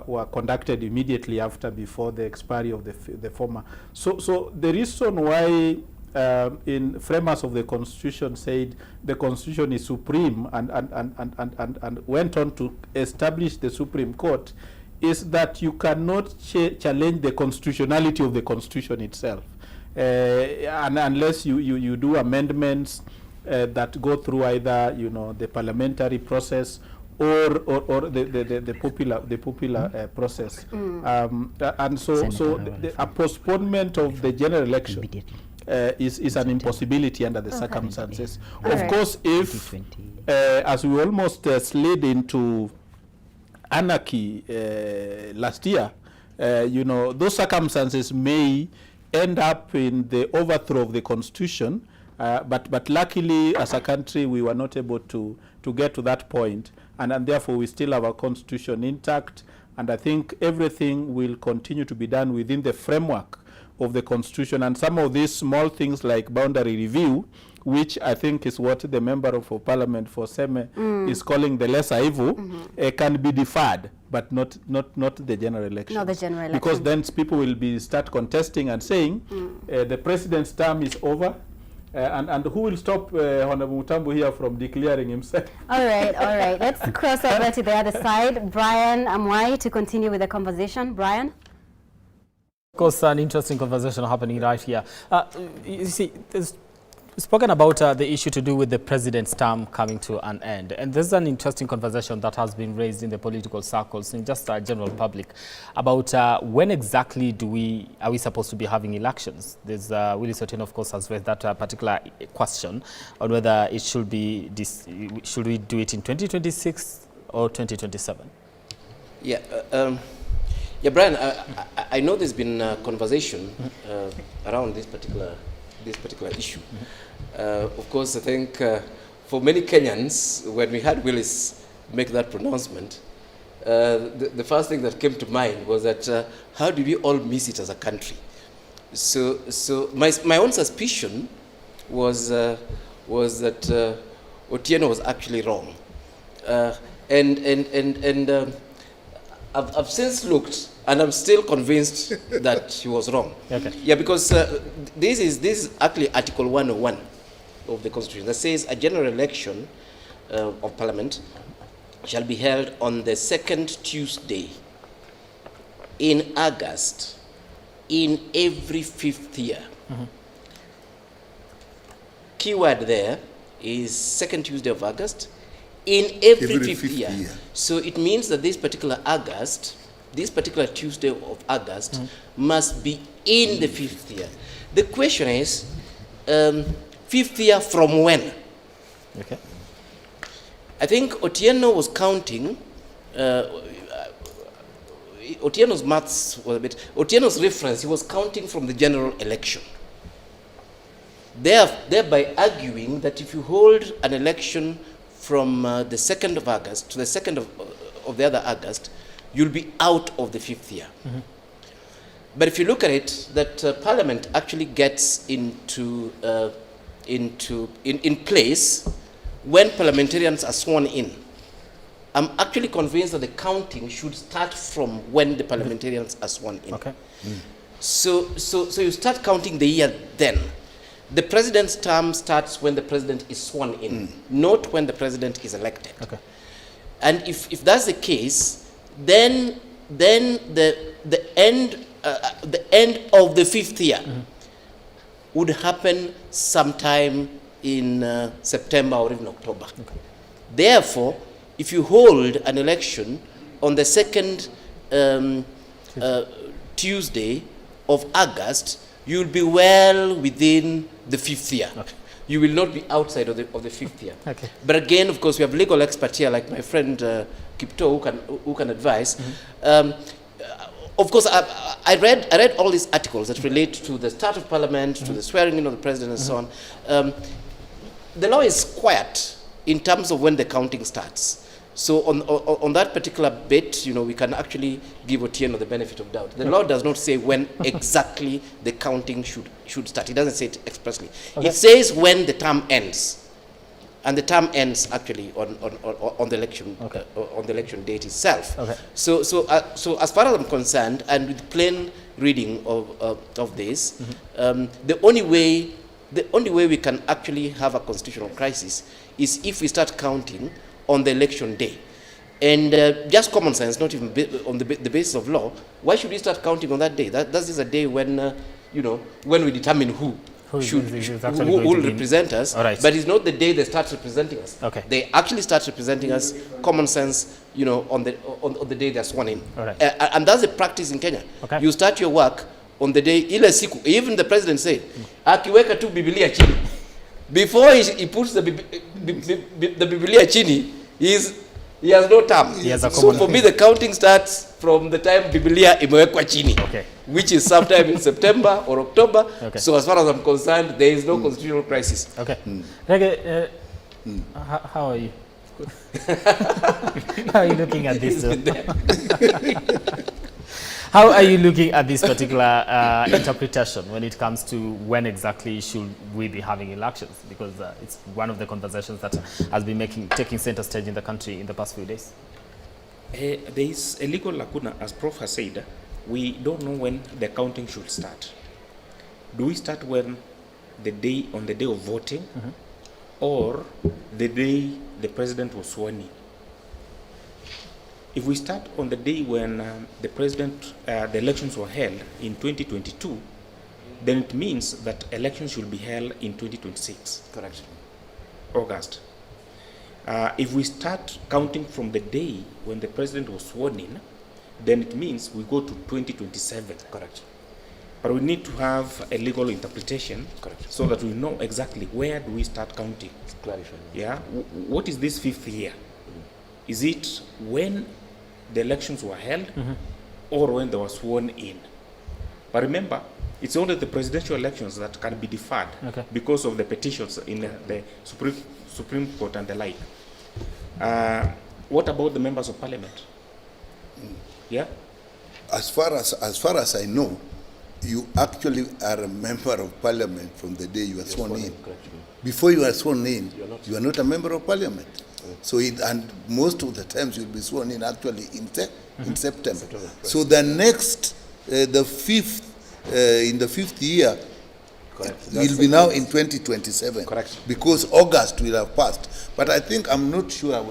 Speaker 6: were conducted immediately before the expiry of the former. So the reason why in framers of the Constitution said the Constitution is supreme and went on to establish the Supreme Court is that you cannot challenge the constitutionality of the Constitution itself, and unless you do amendments that go through either the parliamentary process or the popular process, and so a postponement of the general election is an impossibility under the circumstances. Of course, if as we almost slid into anarchy last year, those circumstances may end up in the overthrow of the Constitution, but luckily as a country we were not able to get to that point, and therefore we still have our Constitution intact, and I think everything will continue to be done within the framework of the Constitution. And some of these small things like boundary review, which I think is what the member of Parliament for Seme is calling the lesser evil, can be deferred, but not the general election.
Speaker 5: Not the general election.
Speaker 6: Because then people will start contesting and saying the president's term is over, and who will stop Honorable Mutambu here from declaring himself? All right.
Speaker 5: Let's cross over to the other side. Brian Amwai to continue with the conversation. Brian?
Speaker 2: Of course, an interesting conversation happening right here. You see, there's spoken about the issue to do with the president's term coming to an end. And there's an interesting conversation that has been raised in the political circles, in just general public, about when exactly are we supposed to be having elections. There's Willie Sotin, of course, has raised that particular question on whether it should be should we do it in 2026 or 2027?
Speaker 1: Yeah, Brian, I know there's been a conversation around this particular issue. Of course, I think for many Kenyans, when we had Willis make that pronouncement, the first thing that came to mind was that how did we all miss it as a country? So my own suspicion was that Otieno was actually wrong, and I've since looked And I'm still convinced that he was wrong.
Speaker 2: Okay.
Speaker 1: Yeah, because this is actually Article 101 of the Constitution that says a general election of Parliament shall be held on the second Tuesday in August in every 5th year. Keyword there is second Tuesday of August in every 5th year. So it means that this particular Tuesday of August must be in the 5th year. The question is, 5th year from when?
Speaker 2: Okay.
Speaker 1: I think Otieno was counting, Otieno's maths was a bit, Otieno's reference, he was counting from the general election. Thereby arguing that if you hold an election from the 2nd of August to the 2nd of the other August, you'll be out of the 5th year. But if you look at it, that Parliament actually gets in place when parliamentarians are sworn in. I'm actually convinced that the counting should start from when the parliamentarians are sworn in.
Speaker 2: Okay.
Speaker 1: So you start counting the year then. The president's term starts when the president is sworn in, not when the president is elected.
Speaker 2: Okay.
Speaker 1: And if that's the case, then the end of the 5th year would happen sometime in September or even October.
Speaker 2: Okay.
Speaker 1: Therefore, if you hold an election on the second Tuesday of August, you'll be well within the 5th year.
Speaker 2: Okay.
Speaker 1: You will not be outside of the 5th year.
Speaker 2: Okay.
Speaker 1: But again, of course, we have legal experts here, like my friend Kipto, who can advise. Of course, I read all these articles that relate to the start of Parliament, to the swearing in of the president, and so on. The law is quiet in terms of when the counting starts. So on that particular bit, we can actually give Otieno the benefit of doubt. The law does not say when exactly the counting should start. It doesn't say it expressly.
Speaker 2: Okay.
Speaker 1: It says when the term ends. And the term ends actually on the election on the election date itself.
Speaker 2: Okay.
Speaker 1: So as far as I'm concerned, and with plain reading of this, the only way we can actually have a constitutional crisis is if we start counting on the election day. And just common sense, not even on the basis of law, why should we start counting on that day? That is a day when when we determine who will represent us,
Speaker 2: right.
Speaker 1: But it's not the day they start representing us.
Speaker 2: Okay.
Speaker 1: They actually start representing us, common sense, on the day they're sworn in.
Speaker 2: All right.
Speaker 1: And that's the practice in Kenya.
Speaker 2: Okay.
Speaker 1: You start your work on the day, ile siku, even the president said, akiweka tu Biblia chini. Before he puts the Biblia chini, he has no term. So for me, the counting starts from the time Biblia imewekwa chini, which is sometime in September or October.
Speaker 2: Okay.
Speaker 1: So as far as I'm concerned, there is no constitutional crisis.
Speaker 2: Okay. Rege, how are you? How are you looking at this? How are you looking at this particular interpretation when it comes to when exactly should we be having elections? Because it's one of the conversations that has been taking center stage in the country in the past few days.
Speaker 4: There is a legal lacuna, as Prof has said. We don't know when the counting should start. Do we start when on the day of voting, or the day the president was sworn in? If we start on the day when the elections were held in 2022, then it means that elections should be held in 2026.
Speaker 1: Correct.
Speaker 4: August. If we start counting from the day when the president was sworn in, then it means we go to 2027.
Speaker 1: Correct.
Speaker 4: But we need to have a legal interpretation.
Speaker 1: Correct.
Speaker 4: So that we know exactly where do we start counting.
Speaker 1: Clarify.
Speaker 4: Yeah. What is this 5th year? Is it when the elections were held or when they were sworn in? But remember, it's only the presidential elections that can be deferred because of the petitions in the Supreme Court and the like. What about the members of parliament? Yeah?
Speaker 3: As far as I know, you actually are a member of parliament from the day you are sworn in. Before you are sworn in, you are not a member of parliament. So, and most of the times you'll be sworn in actually in September. So the next, the fifth, in the 5th year, will be now in 2027.
Speaker 15: Correct.
Speaker 3: Because August will have passed. But I think, I'm not sure,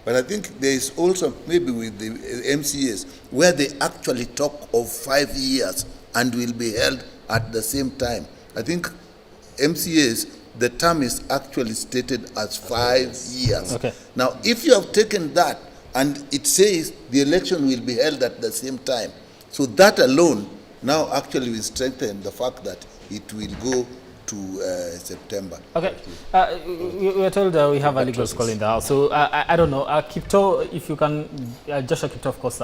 Speaker 3: but I think there is also maybe with the MCAs where they actually talk of 5 years and will be held at the same time. I think MCAs, the term is actually stated as 5 years.
Speaker 2: Okay.
Speaker 3: Now, if you have taken that and it says the election will be held at the same time, so that alone now actually will strengthen the fact that it will go to September.
Speaker 2: Okay, we were told we have a legal school in the house, so I don't know. Kipto, if you can, Joshua Kipto, of course,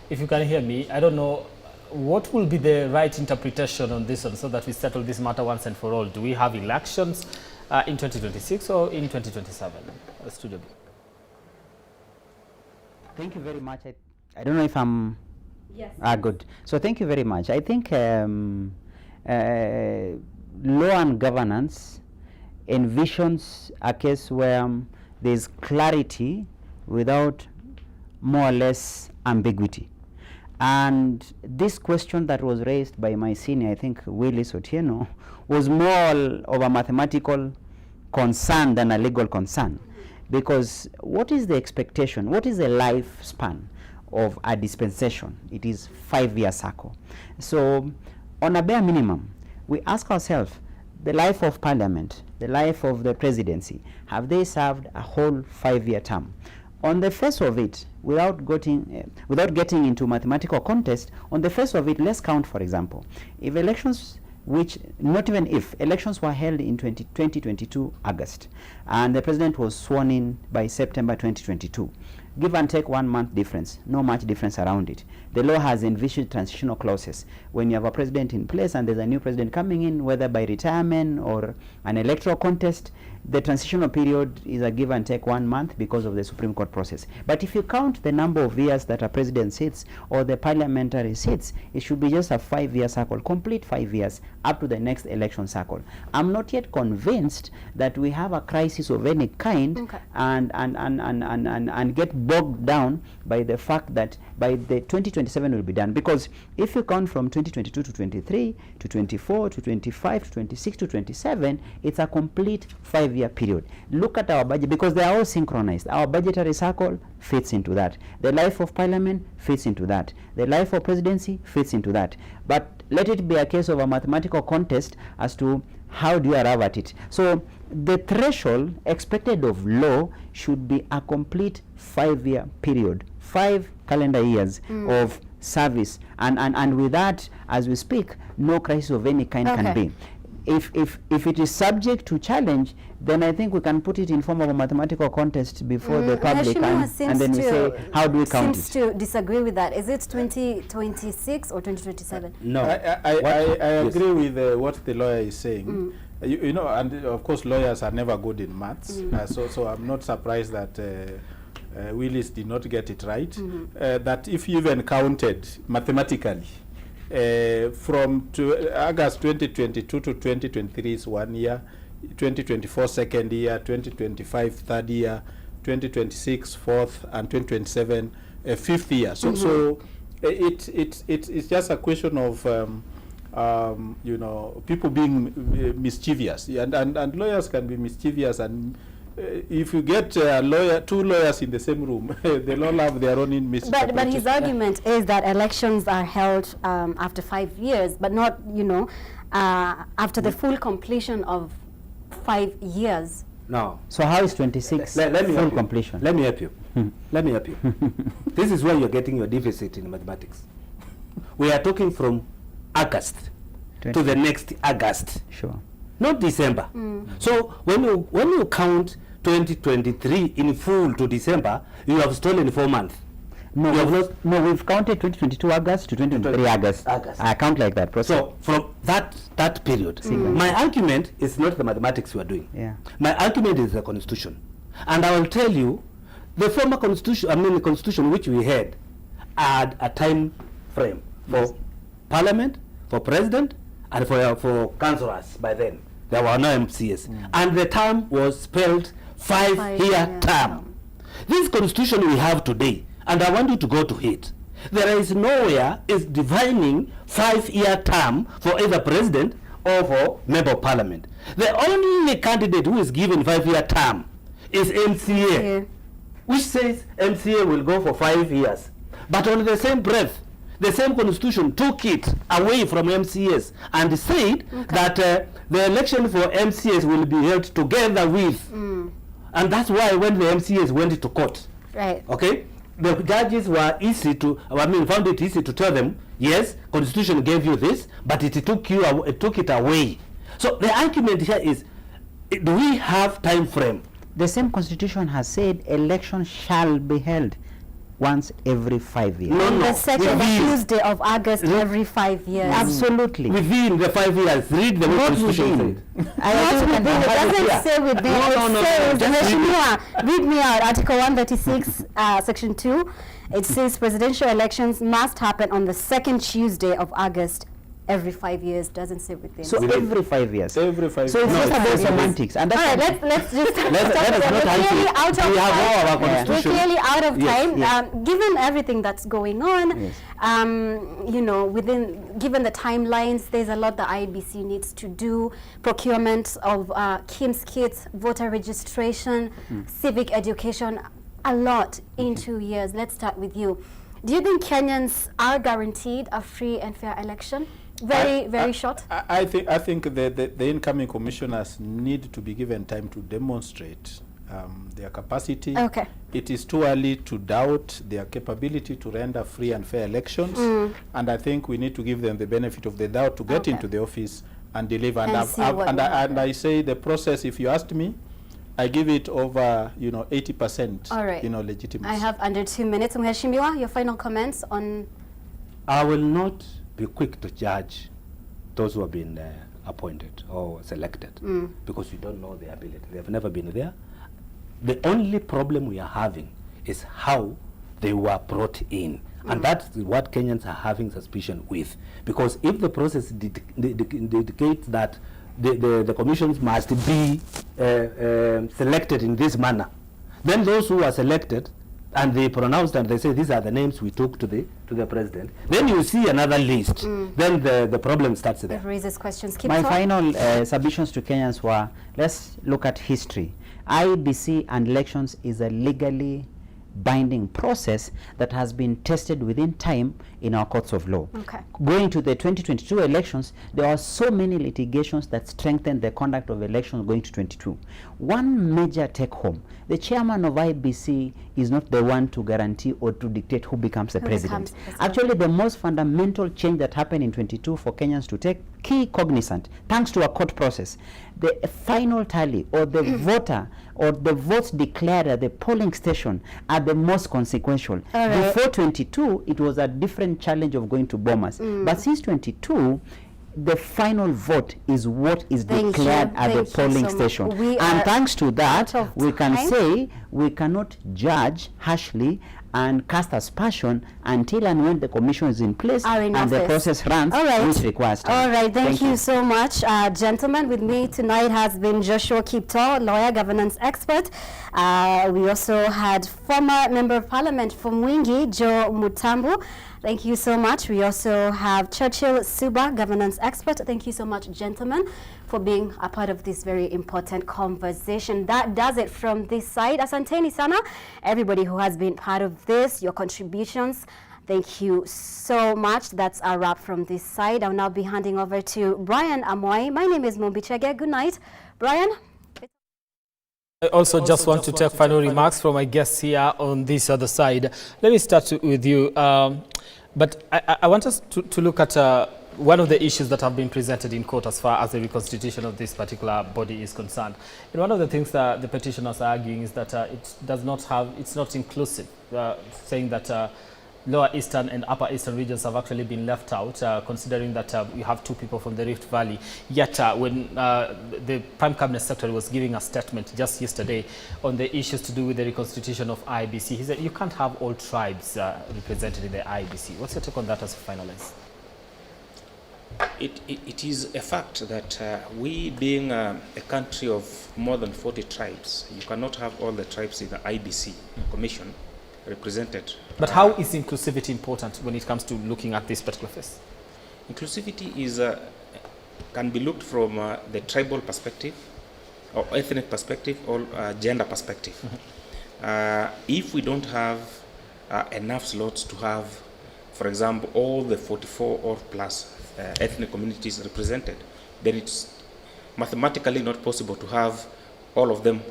Speaker 2: if you can hear me, I don't know, what will be the right interpretation on this one so that we settle this matter once and for all? Do we have elections in 2026 or in 2027? Studio B.
Speaker 8: Thank you very much. I don't know if I'm...
Speaker 5: Yes.
Speaker 8: Good. So thank you very much. I think law and governance envisions a case where there's clarity without more or less ambiguity. And this question that was raised by my senior, I think Willis Otieno, was more of a mathematical concern than a legal concern. Because what is the expectation? What is the lifespan of a dispensation? It is 5-year cycle. So on a bare minimum, we ask ourselves, the life of parliament, the life of the presidency, have they served a whole 5-year term? On the face of it, without getting into mathematical contest, on the face of it, let's count, for example, if elections, which not even if, elections were held in 2022 August, and the president was sworn in by September 2022, give and take 1 month difference, no much difference around it. The law has envisioned transitional clauses. When you have a president in place and there's a new president coming in, whether by retirement or an electoral contest, the transitional period is a give and take 1 month because of the Supreme Court process. But if you count the number of years that a president sits or the parliamentary sits, it should be just a 5-year cycle, complete 5 years up to the next election cycle. I'm not yet convinced that we have a crisis of any kind, okay, and get bogged down by the fact that by the 2027 will be done. Because if you count from 2022 to 23 to 24 to 25 to 26 to 27, it's a complete 5-year period. Look at our budget, because they are all synchronized. Our budgetary cycle fits into that. The life of parliament fits into that. The life of presidency fits into that. But let it be a case of a mathematical contest as to how do you arrive at it. So the threshold expected of law should be a complete 5-year period, 5 calendar years of service, and with that, as we speak, no crisis of any kind can be. If it is subject to challenge, then I think we can put it in form of a mathematical contest before the public, and then we say, how do we count it?
Speaker 5: Seems to disagree with that. Is it 2026 or 2027?
Speaker 6: No. I agree with what the lawyer is saying. You know, and of course lawyers are never good in maths, so I'm not surprised that Willis did not get it right. That if you even counted mathematically, from August 2022 to 2023 is 1 year, 2024 2nd year, 2025 3rd year, 2026 4th, and 2027 5th year. So it's just a question of you know, people being mischievous, and lawyers can be mischievous, and if you get a lawyer, 2 lawyers in the same room, they'll all have their own misinterpretation.
Speaker 5: But his argument is that elections are held after 5 years, but not, you know, after the full completion of 5 years.
Speaker 7: No.
Speaker 8: So how is 26 full completion?
Speaker 7: Let me help you. Let me help you. This is where you're getting your deficit in mathematics. We are talking from August to the next August.
Speaker 8: Sure.
Speaker 7: Not December. So when you count 2023 in full to December, you have stolen 4 months.
Speaker 8: No, we've counted 2022 August to 2023 August. I count like that process.
Speaker 7: So from that period, my argument is not the mathematics we are doing.
Speaker 8: Yeah.
Speaker 7: My argument is the Constitution. And I will tell you, the former Constitution, the Constitution which we had a time frame for Parliament, for president and for councillors by then. There were no MCAs. And the term was spelled 5-year term. This constitution we have today, and I want you to go to it, there is nowhere is defining 5-year term for either president or for member of parliament. The only candidate who is given 5-year term is MCA, which says MCA will go for 5 years. But on the same breath, the same constitution took it away from MCAs and said that the election for MCAs will be held together with. And that's why when the MCAs went to court, okay, the judges were easy to, found it easy to tell them, yes, constitution gave you this, but it took it away. So the argument here is, do we have time frame?
Speaker 8: The same constitution has said elections shall be held once every 5 years.
Speaker 5: On the second Tuesday of August every 5 years.
Speaker 8: Absolutely.
Speaker 7: Within the 5 years, read the constitution.
Speaker 5: Not within, it doesn't say within, it says, read me out, Article 136, Section 2. It says presidential elections must happen on the second Tuesday of August every 5 years. Doesn't say within.
Speaker 8: So every 5 years.
Speaker 6: Every 5
Speaker 8: so
Speaker 6: years.
Speaker 8: So it's just about semantics. And
Speaker 5: all right, let's just we're clearly out of time. Given everything that's going on, you know, given the timelines, there's a lot the IEBC needs to do. Procurement of KIMS kits, voter registration, civic education, a lot in 2 years. Let's start with you. Do you think Kenyans are guaranteed a free and fair election? Very short.
Speaker 6: I think the incoming commissioners need to be given time to demonstrate their capacity.
Speaker 5: Okay.
Speaker 6: It is too early to doubt their capability to render free and fair elections, and I think we need to give them the benefit of the doubt to get into the office and deliver. And I say the process, if you asked me, I give it over 80%.
Speaker 5: All right.
Speaker 6: Legitimacy.
Speaker 5: I have under 2 minutes. Mheshimiwa, your final comments on.
Speaker 7: I will not be quick to judge those who have been appointed or selected because you don't know their ability. They have never been there. The only problem we are having is how they were brought in. And that's what Kenyans are having suspicion with. Because if the process indicates that the commissions must be selected in this manner, then those who are selected and they pronounced and they say these are the names we took to the president, then you see another list. Then the problem starts there.
Speaker 5: That raises questions.
Speaker 8: My final submissions to Kenyans were, let's look at history. IEBC and elections is a legally binding process that has been tested within time in our courts of law.
Speaker 5: Okay.
Speaker 8: Going to the 2022 elections, there are so many litigations that strengthened the conduct of elections going to 22. One major take home, the chairman of IEBC is not the one to guarantee or to dictate who becomes the president. Actually, the most fundamental change that happened in 22 for Kenyans to take key cognizant, thanks to a court process, the final tally or the voter or the votes declared at the polling station are the most consequential. Before 22, it was a different challenge of going to Bomas. But since 22, the final vote is what is declared at the polling station. And thanks to that, we can say we cannot judge harshly and cast aspersion until and when the commission is in place and the process runs, which requires time.
Speaker 5: All right, thank you so much. Gentlemen, with me tonight has been Joshua Kipto, lawyer, governance expert. We also had former Member of Parliament for Mwingi, Joe Mutambu. Thank you so much. We also have Churchill Suba, governance expert. Thank you so much, gentlemen, for being a part of this very important conversation. That does it from this side. Asanteni sana, everybody who has been part of this, your contributions. Thank you so much. That's a wrap from this side. I'll now be handing over to Brian Amoy. My name is Mombi Chege. Good night. Brian?
Speaker 2: I also just want to take final remarks from my guests here on this other side. Let me start with you. But I want us to look at one of the issues that have been presented in court as far as the reconstitution of this particular body is concerned. And one of the things that the petitioners are arguing is that it's not inclusive, saying that Lower Eastern and Upper Eastern regions have actually been left out, considering that you have two people from the Rift Valley. Yet, when the Prime Cabinet Secretary was giving a statement just yesterday on the issues to do with the reconstitution of IEBC, he said you can't have all tribes represented in the IEBC. What's your take on that as a finalist?
Speaker 4: It is a fact that we, being a country of more than 40 tribes, you cannot have all the tribes in the IEBC commission represented.
Speaker 2: But how is inclusivity important when it comes to looking at this particular phase?
Speaker 4: Inclusivity is can be looked from the tribal perspective, or ethnic perspective, or gender perspective. If we don't have enough slots to have, for example, all the 44 or plus ethnic communities represented, then it's mathematically not possible to have all of them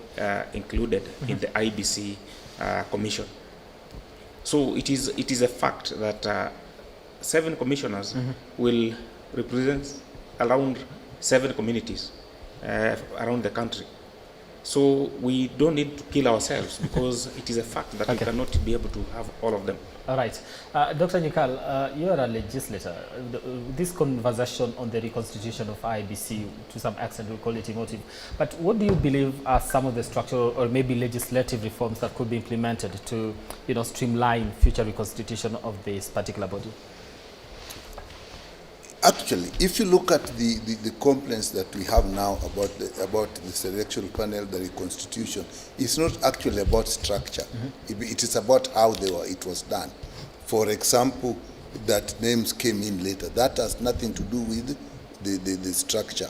Speaker 4: included in the IEBC commission. So it is a fact that 7 commissioners will represent around 7 communities around the country. So we don't need to kill ourselves because it is a fact that we cannot be able to have all of them.
Speaker 2: All right. Dr. Nyikal, you are a legislator. This conversation on the reconstitution of IEBC, to some extent, we call it emotive. But what do you believe are some of the structural or maybe legislative reforms that could be implemented to, streamline future reconstitution of this particular body?
Speaker 3: Actually, if you look at the complaints that we have now about the selection panel, the reconstitution, it's not actually about structure. It is about how it was done. For example, that names came in later. That has nothing to do with the structure.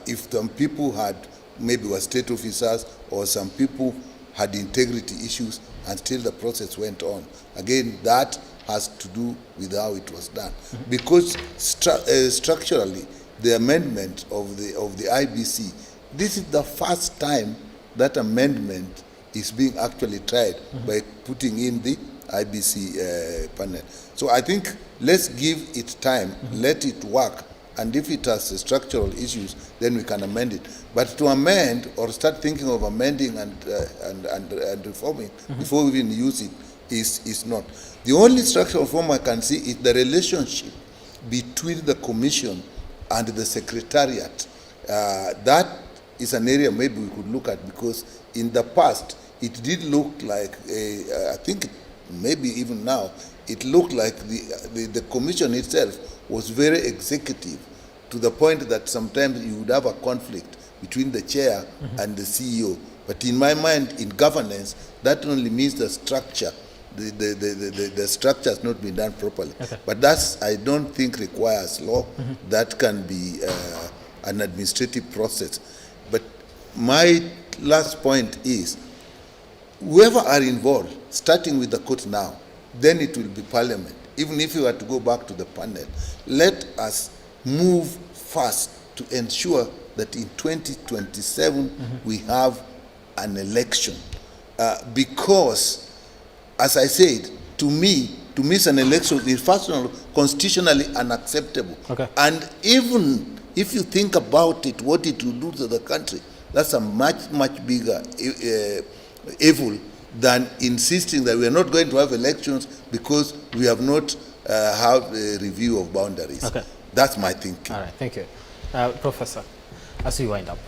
Speaker 3: If some people had maybe were state officers or some people had integrity issues and still the process went on, again, that has to do with how it was done. Because structurally, the amendment of the IEBC, this is the first time that amendment is being actually tried by putting in the IEBC panel. So I think let's give it time, let it work, and if it has structural issues, then we can amend it. But to amend or start thinking of amending and reforming before we even use it is not. The only structural reform I can see is the relationship between the commission and the secretariat. That is an area maybe we could look at, because in the past it did look like, I think maybe even now, it looked like the commission itself was very executive, to the point that sometimes you would have a conflict between the chair and the CEO. But in my mind, in governance, that only means the structure. The structure has not been done properly. But that's, I don't think, requires law. That can be an administrative process. But my last point is, whoever are involved, starting with the court now, then it will be parliament. Even if you were to go back to the panel, let us move fast to ensure that in 2027 we have an election. Because, as I said, to me, to miss an election is first of all constitutionally unacceptable. And even if you think about it, what it will do to the country, that's a much bigger evil than insisting that we are not going to have elections because we have not have a review of boundaries. That's my thinking.
Speaker 2: All right, thank you. Professor, as we wind up,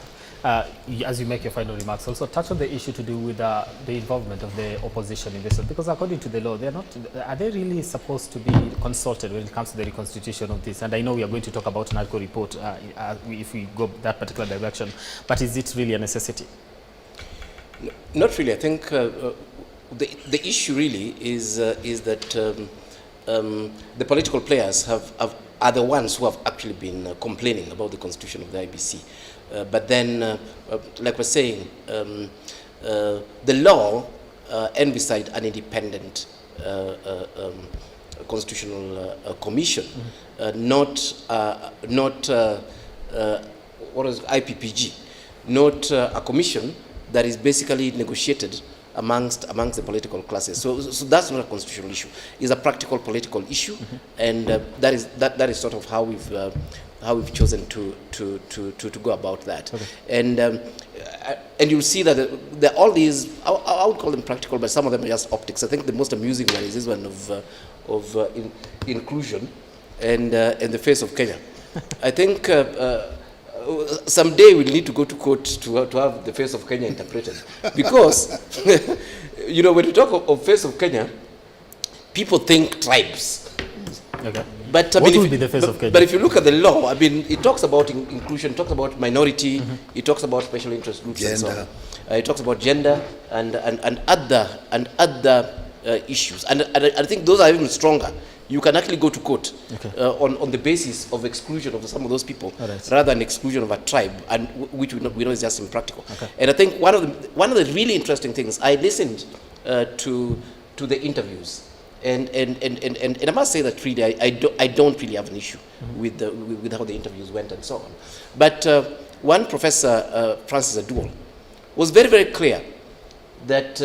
Speaker 2: as you make your final remarks, also touch on the issue to do with the involvement of the opposition in this, because according to the law, are they really supposed to be consulted when it comes to the reconstitution of this? And I know we are going to talk about NARCO report if we go that particular direction, but is it really a necessity?
Speaker 1: Not really. I think the issue really is that the political players are the ones who have actually been complaining about the constitution of the IEBC. But then, like we're saying, the law envisaged an independent constitutional commission, not what is IPPG, not a commission that is basically negotiated amongst the political classes. So that's not a constitutional issue. It's a practical political issue, and that is sort of how we've chosen to go about that. And you'll see that all these, I would call them practical, but some of them are just optics. I think the most amusing one is this one of inclusion and the face of Kenya. I think someday we'll need to go to court to have the face of Kenya interpreted, because when you talk of face of Kenya, people think tribes. But I
Speaker 2: what
Speaker 1: mean,
Speaker 2: will be the face of Kenya?
Speaker 1: But if you look at the law, I mean, it talks about inclusion, it talks about minority, it talks about special interest groups, and so on. It talks about gender and other issues, and I think those are even stronger. You can actually go to court on the basis of exclusion of some of those people, rather than exclusion of a tribe, and which we know is just impractical. And I think one of the really interesting things, I listened to the interviews, and I must say that really I don't really have an issue with how the interviews went and so on. But one professor, Francis Aduol, was very, very clear that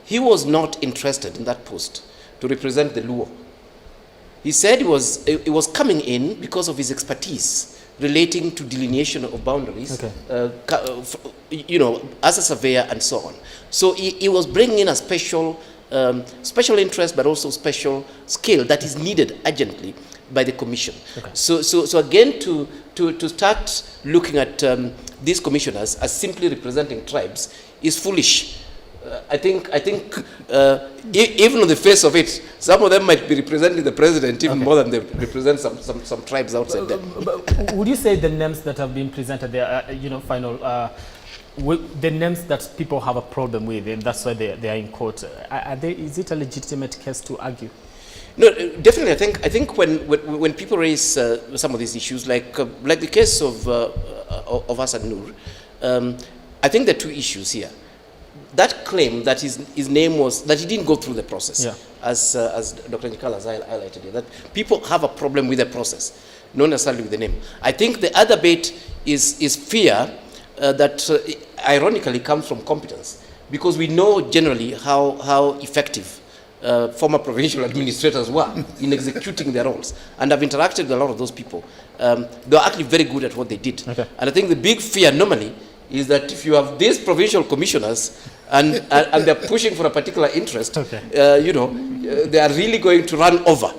Speaker 1: he was not interested in that post to represent the Luo. He said it was coming in because of his expertise relating to delineation of boundaries, you know, as a surveyor and so on. So he was bringing in a special interest, but also special skill that is needed urgently by the commission. So again, to start looking at these commissioners as simply representing tribes is foolish. I think even on the face of it, some of them might be representing the president even more than they represent some tribes outside them.
Speaker 2: But would you say the names that have been presented there, you know, final, the names that people have a problem with, and that's why they are in court, is it a legitimate case to argue?
Speaker 1: No, definitely. I think when people raise some of these issues, like the case of Hassan Nur, I think there are two issues here. That claim that his name was, that he didn't go through the process, as Dr. Nikala has highlighted here, that people have a problem with the process, not necessarily with the name. I think the other bit is fear that ironically comes from competence, because we know generally how effective former provincial administrators were in executing their roles, and I've interacted with a lot of those people. They were actually very good at what they did. And I think the big fear normally is that if you have these provincial commissioners and they're pushing for a particular interest, you know, they are really going to run over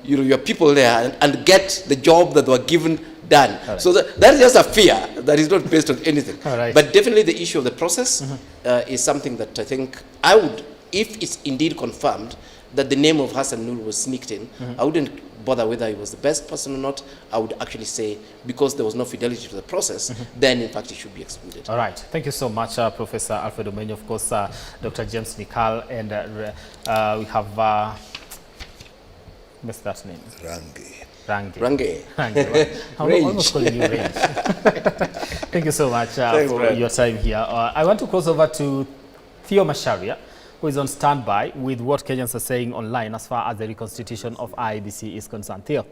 Speaker 1: you know, your people there and get the job that they were given done. So that's just a fear that is not based on anything. But definitely the issue of the process is something that I think I would, if it's indeed confirmed that the name of Hassan Nur was sneaked in, I wouldn't bother whether he was the best person or not. I would actually say, because there was no fidelity to the process, then in fact it should be excluded.
Speaker 2: All right. Thank you so much, Professor Alfredo Menyo, of course, Dr. James Nikal, and we have, what's that name? Rangi. I'm almost calling you Range. Thank you so much for your time here. I want to cross over to Theo Masharia, who is on standby with what Kenyans are saying online as far as the reconstitution of IEBC is concerned. Theo.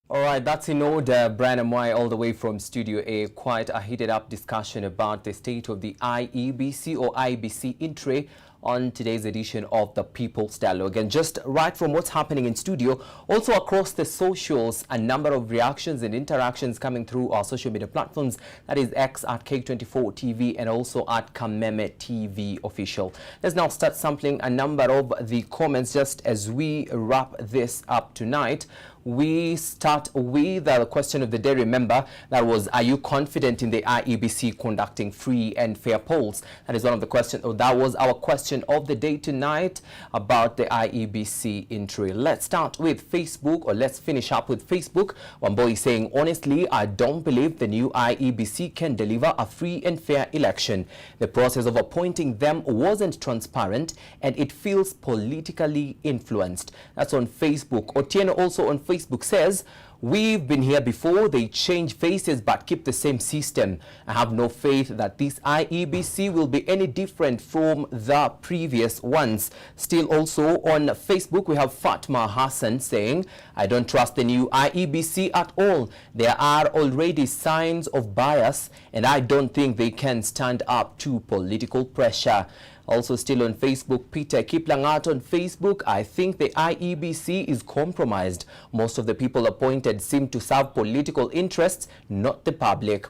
Speaker 9: All right, that's in order. Brian Amwai, all the way from Studio A. Quite a heated up discussion about the state of the IEBC or IEBC in-tray on today's edition of the People's Dialogue. And just right from what's happening in studio, also across the socials, a number of reactions and interactions coming through our social media platforms. That is X at K24 TV and also at Kameme TV official. Let's now start sampling a number of the comments just as we wrap this up tonight. We start with the question of the day. Remember, that was, are you confident in the IEBC conducting free and fair polls? That is one of the questions, or that was our question of the day tonight about the IEBC entry. Let's start with Facebook, or let's finish up with Facebook. One boy is saying, honestly, I don't believe the new IEBC can deliver a free and fair election. The process of appointing them wasn't transparent and it feels politically influenced. That's on Facebook. Otieno also on Facebook says, we've been here before, they change faces but keep the same system. I have no faith that this IEBC will be any different from the previous ones. Still also on Facebook, we have Fatma Hassan saying, I don't trust the new IEBC at all. There are already signs of bias and I don't think they can stand up to political pressure. Also still on Facebook, Peter Kiplangat on Facebook, I think the IEBC is compromised. Most of the people appointed seem to serve political interests, not the public.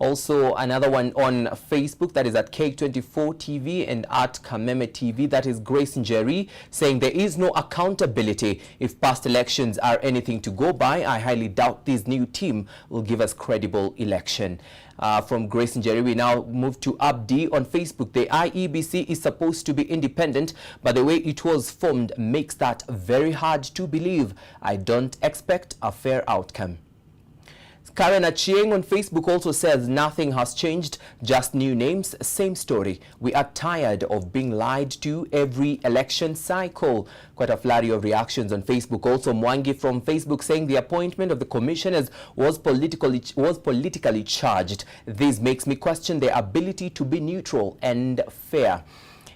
Speaker 9: Also, another one on Facebook, that is at K24 TV, and at Kameme TV, that is Grace Njeri, saying there is no accountability. If past elections are anything to go by, I highly doubt this new team will give us credible election. From Grace Njeri, we now move to Abdi on Facebook. The IEBC is supposed to be independent, but the way it was formed makes that very hard to believe. I don't expect a fair outcome. Karen Achieng on Facebook also says nothing has changed, just new names, same story. We are tired of being lied to every election cycle. Quite a flurry of reactions on Facebook. Also, Mwangi from Facebook saying the appointment of the commissioners was politically charged. This makes me question their ability to be neutral and fair.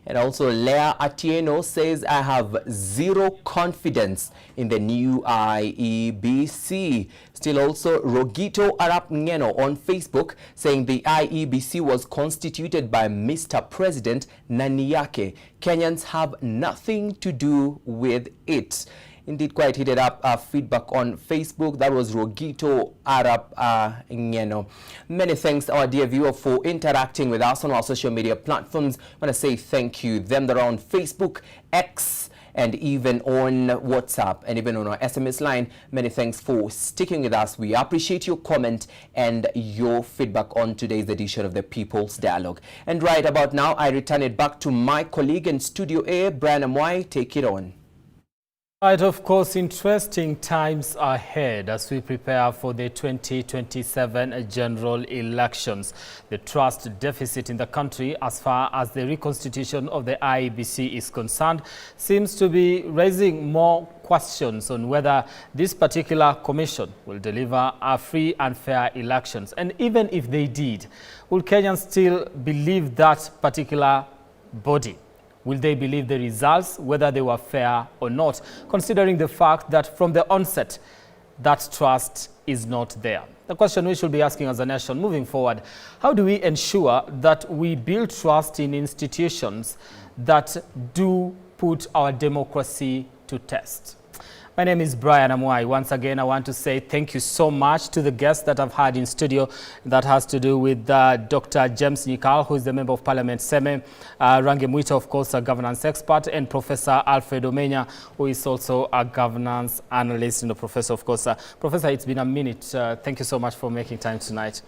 Speaker 9: And also Lea Atieno says, I have zero confidence in the new IEBC. Still also Rogito Arap Ngeno on Facebook saying the IEBC was constituted by Mr. President Naniyake. Kenyans have nothing to do with it. Indeed, quite heated up feedback on Facebook. That was Rogito Arap Ngeno. Many thanks, our dear viewer, for interacting with us on our social media platforms. I want to say thank you. Them that are on Facebook, X, and even on WhatsApp, and even on our SMS line. Many thanks for sticking with us. We appreciate your comment and your feedback on today's edition of the People's Dialogue. And right about now, I return it back to my colleague in Studio A, Brian Amwai. Take it on.
Speaker 2: Right, of course, interesting times ahead as we prepare for the 2027 general elections. The trust deficit in the country, as far as the reconstitution of the IEBC is concerned, seems to be raising more questions on whether this particular commission will deliver a free and fair elections. And even if they did, will Kenyans still believe that particular body? Will they believe the results, whether they were fair or not, considering the fact that from the onset, that trust is not there? The question we should be asking as a nation moving forward, how do we ensure that we build trust in institutions that do put our democracy to test? My name is Brian Amwai. Once again, I want to say thank you so much to the guests that I've had in studio. That has to do with Dr. James Nyikal, who is the Member of Parliament, Seme, Range Mwita, of course, a governance expert, and Professor Alfred Omenya, who is also a governance analyst and a professor, of course. Professor, it's been a minute. Thank you so much for making time tonight.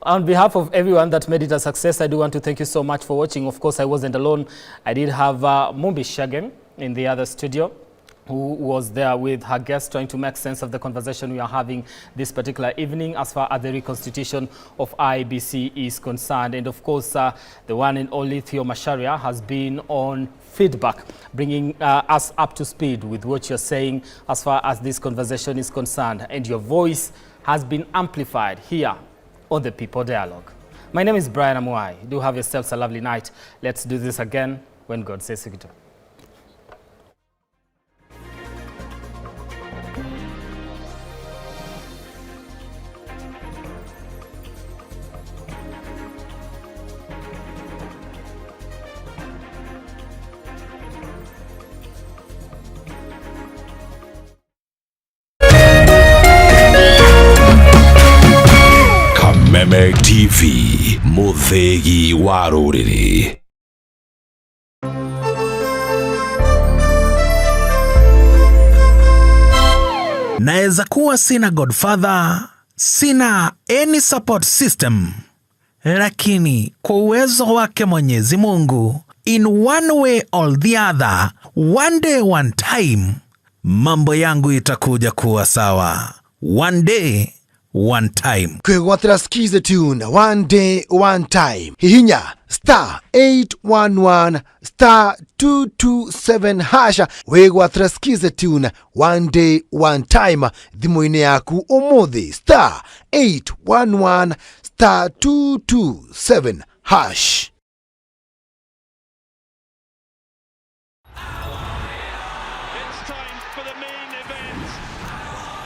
Speaker 2: On behalf of everyone that made it a success, I do want to thank you so much for watching. Of course, I wasn't alone. I did have Mumbi Shege in the other studio, who was there with her guests trying to make sense of the conversation we are having this particular evening as far as the reconstitution of IEBC is concerned. And of course, the one and only Theo Masharia has been on feedback, bringing us up to speed with what you're saying as far as this conversation is concerned. And your voice has been amplified here on the People Dialogue. My name is Brian Amwai. Do have yourselves a lovely night. Let's do this again when God says it.
Speaker 14: Kameme TV, muthegi wa ruriri.
Speaker 18: Naeza kuwa sina godfather, sina any support system, lakini kwa uwezo wake Mwenyezi Mungu, in one way or the other, one day one time, mambo yangu itakuja kuwa sawa. One day one time.
Speaker 13: Kwegwatira skize tune one day one time. Hihinya star 811 star 227 hasha. Wegwatira skize tune one day one time. Dhimoine yaku omothi star 811 star 227 hash.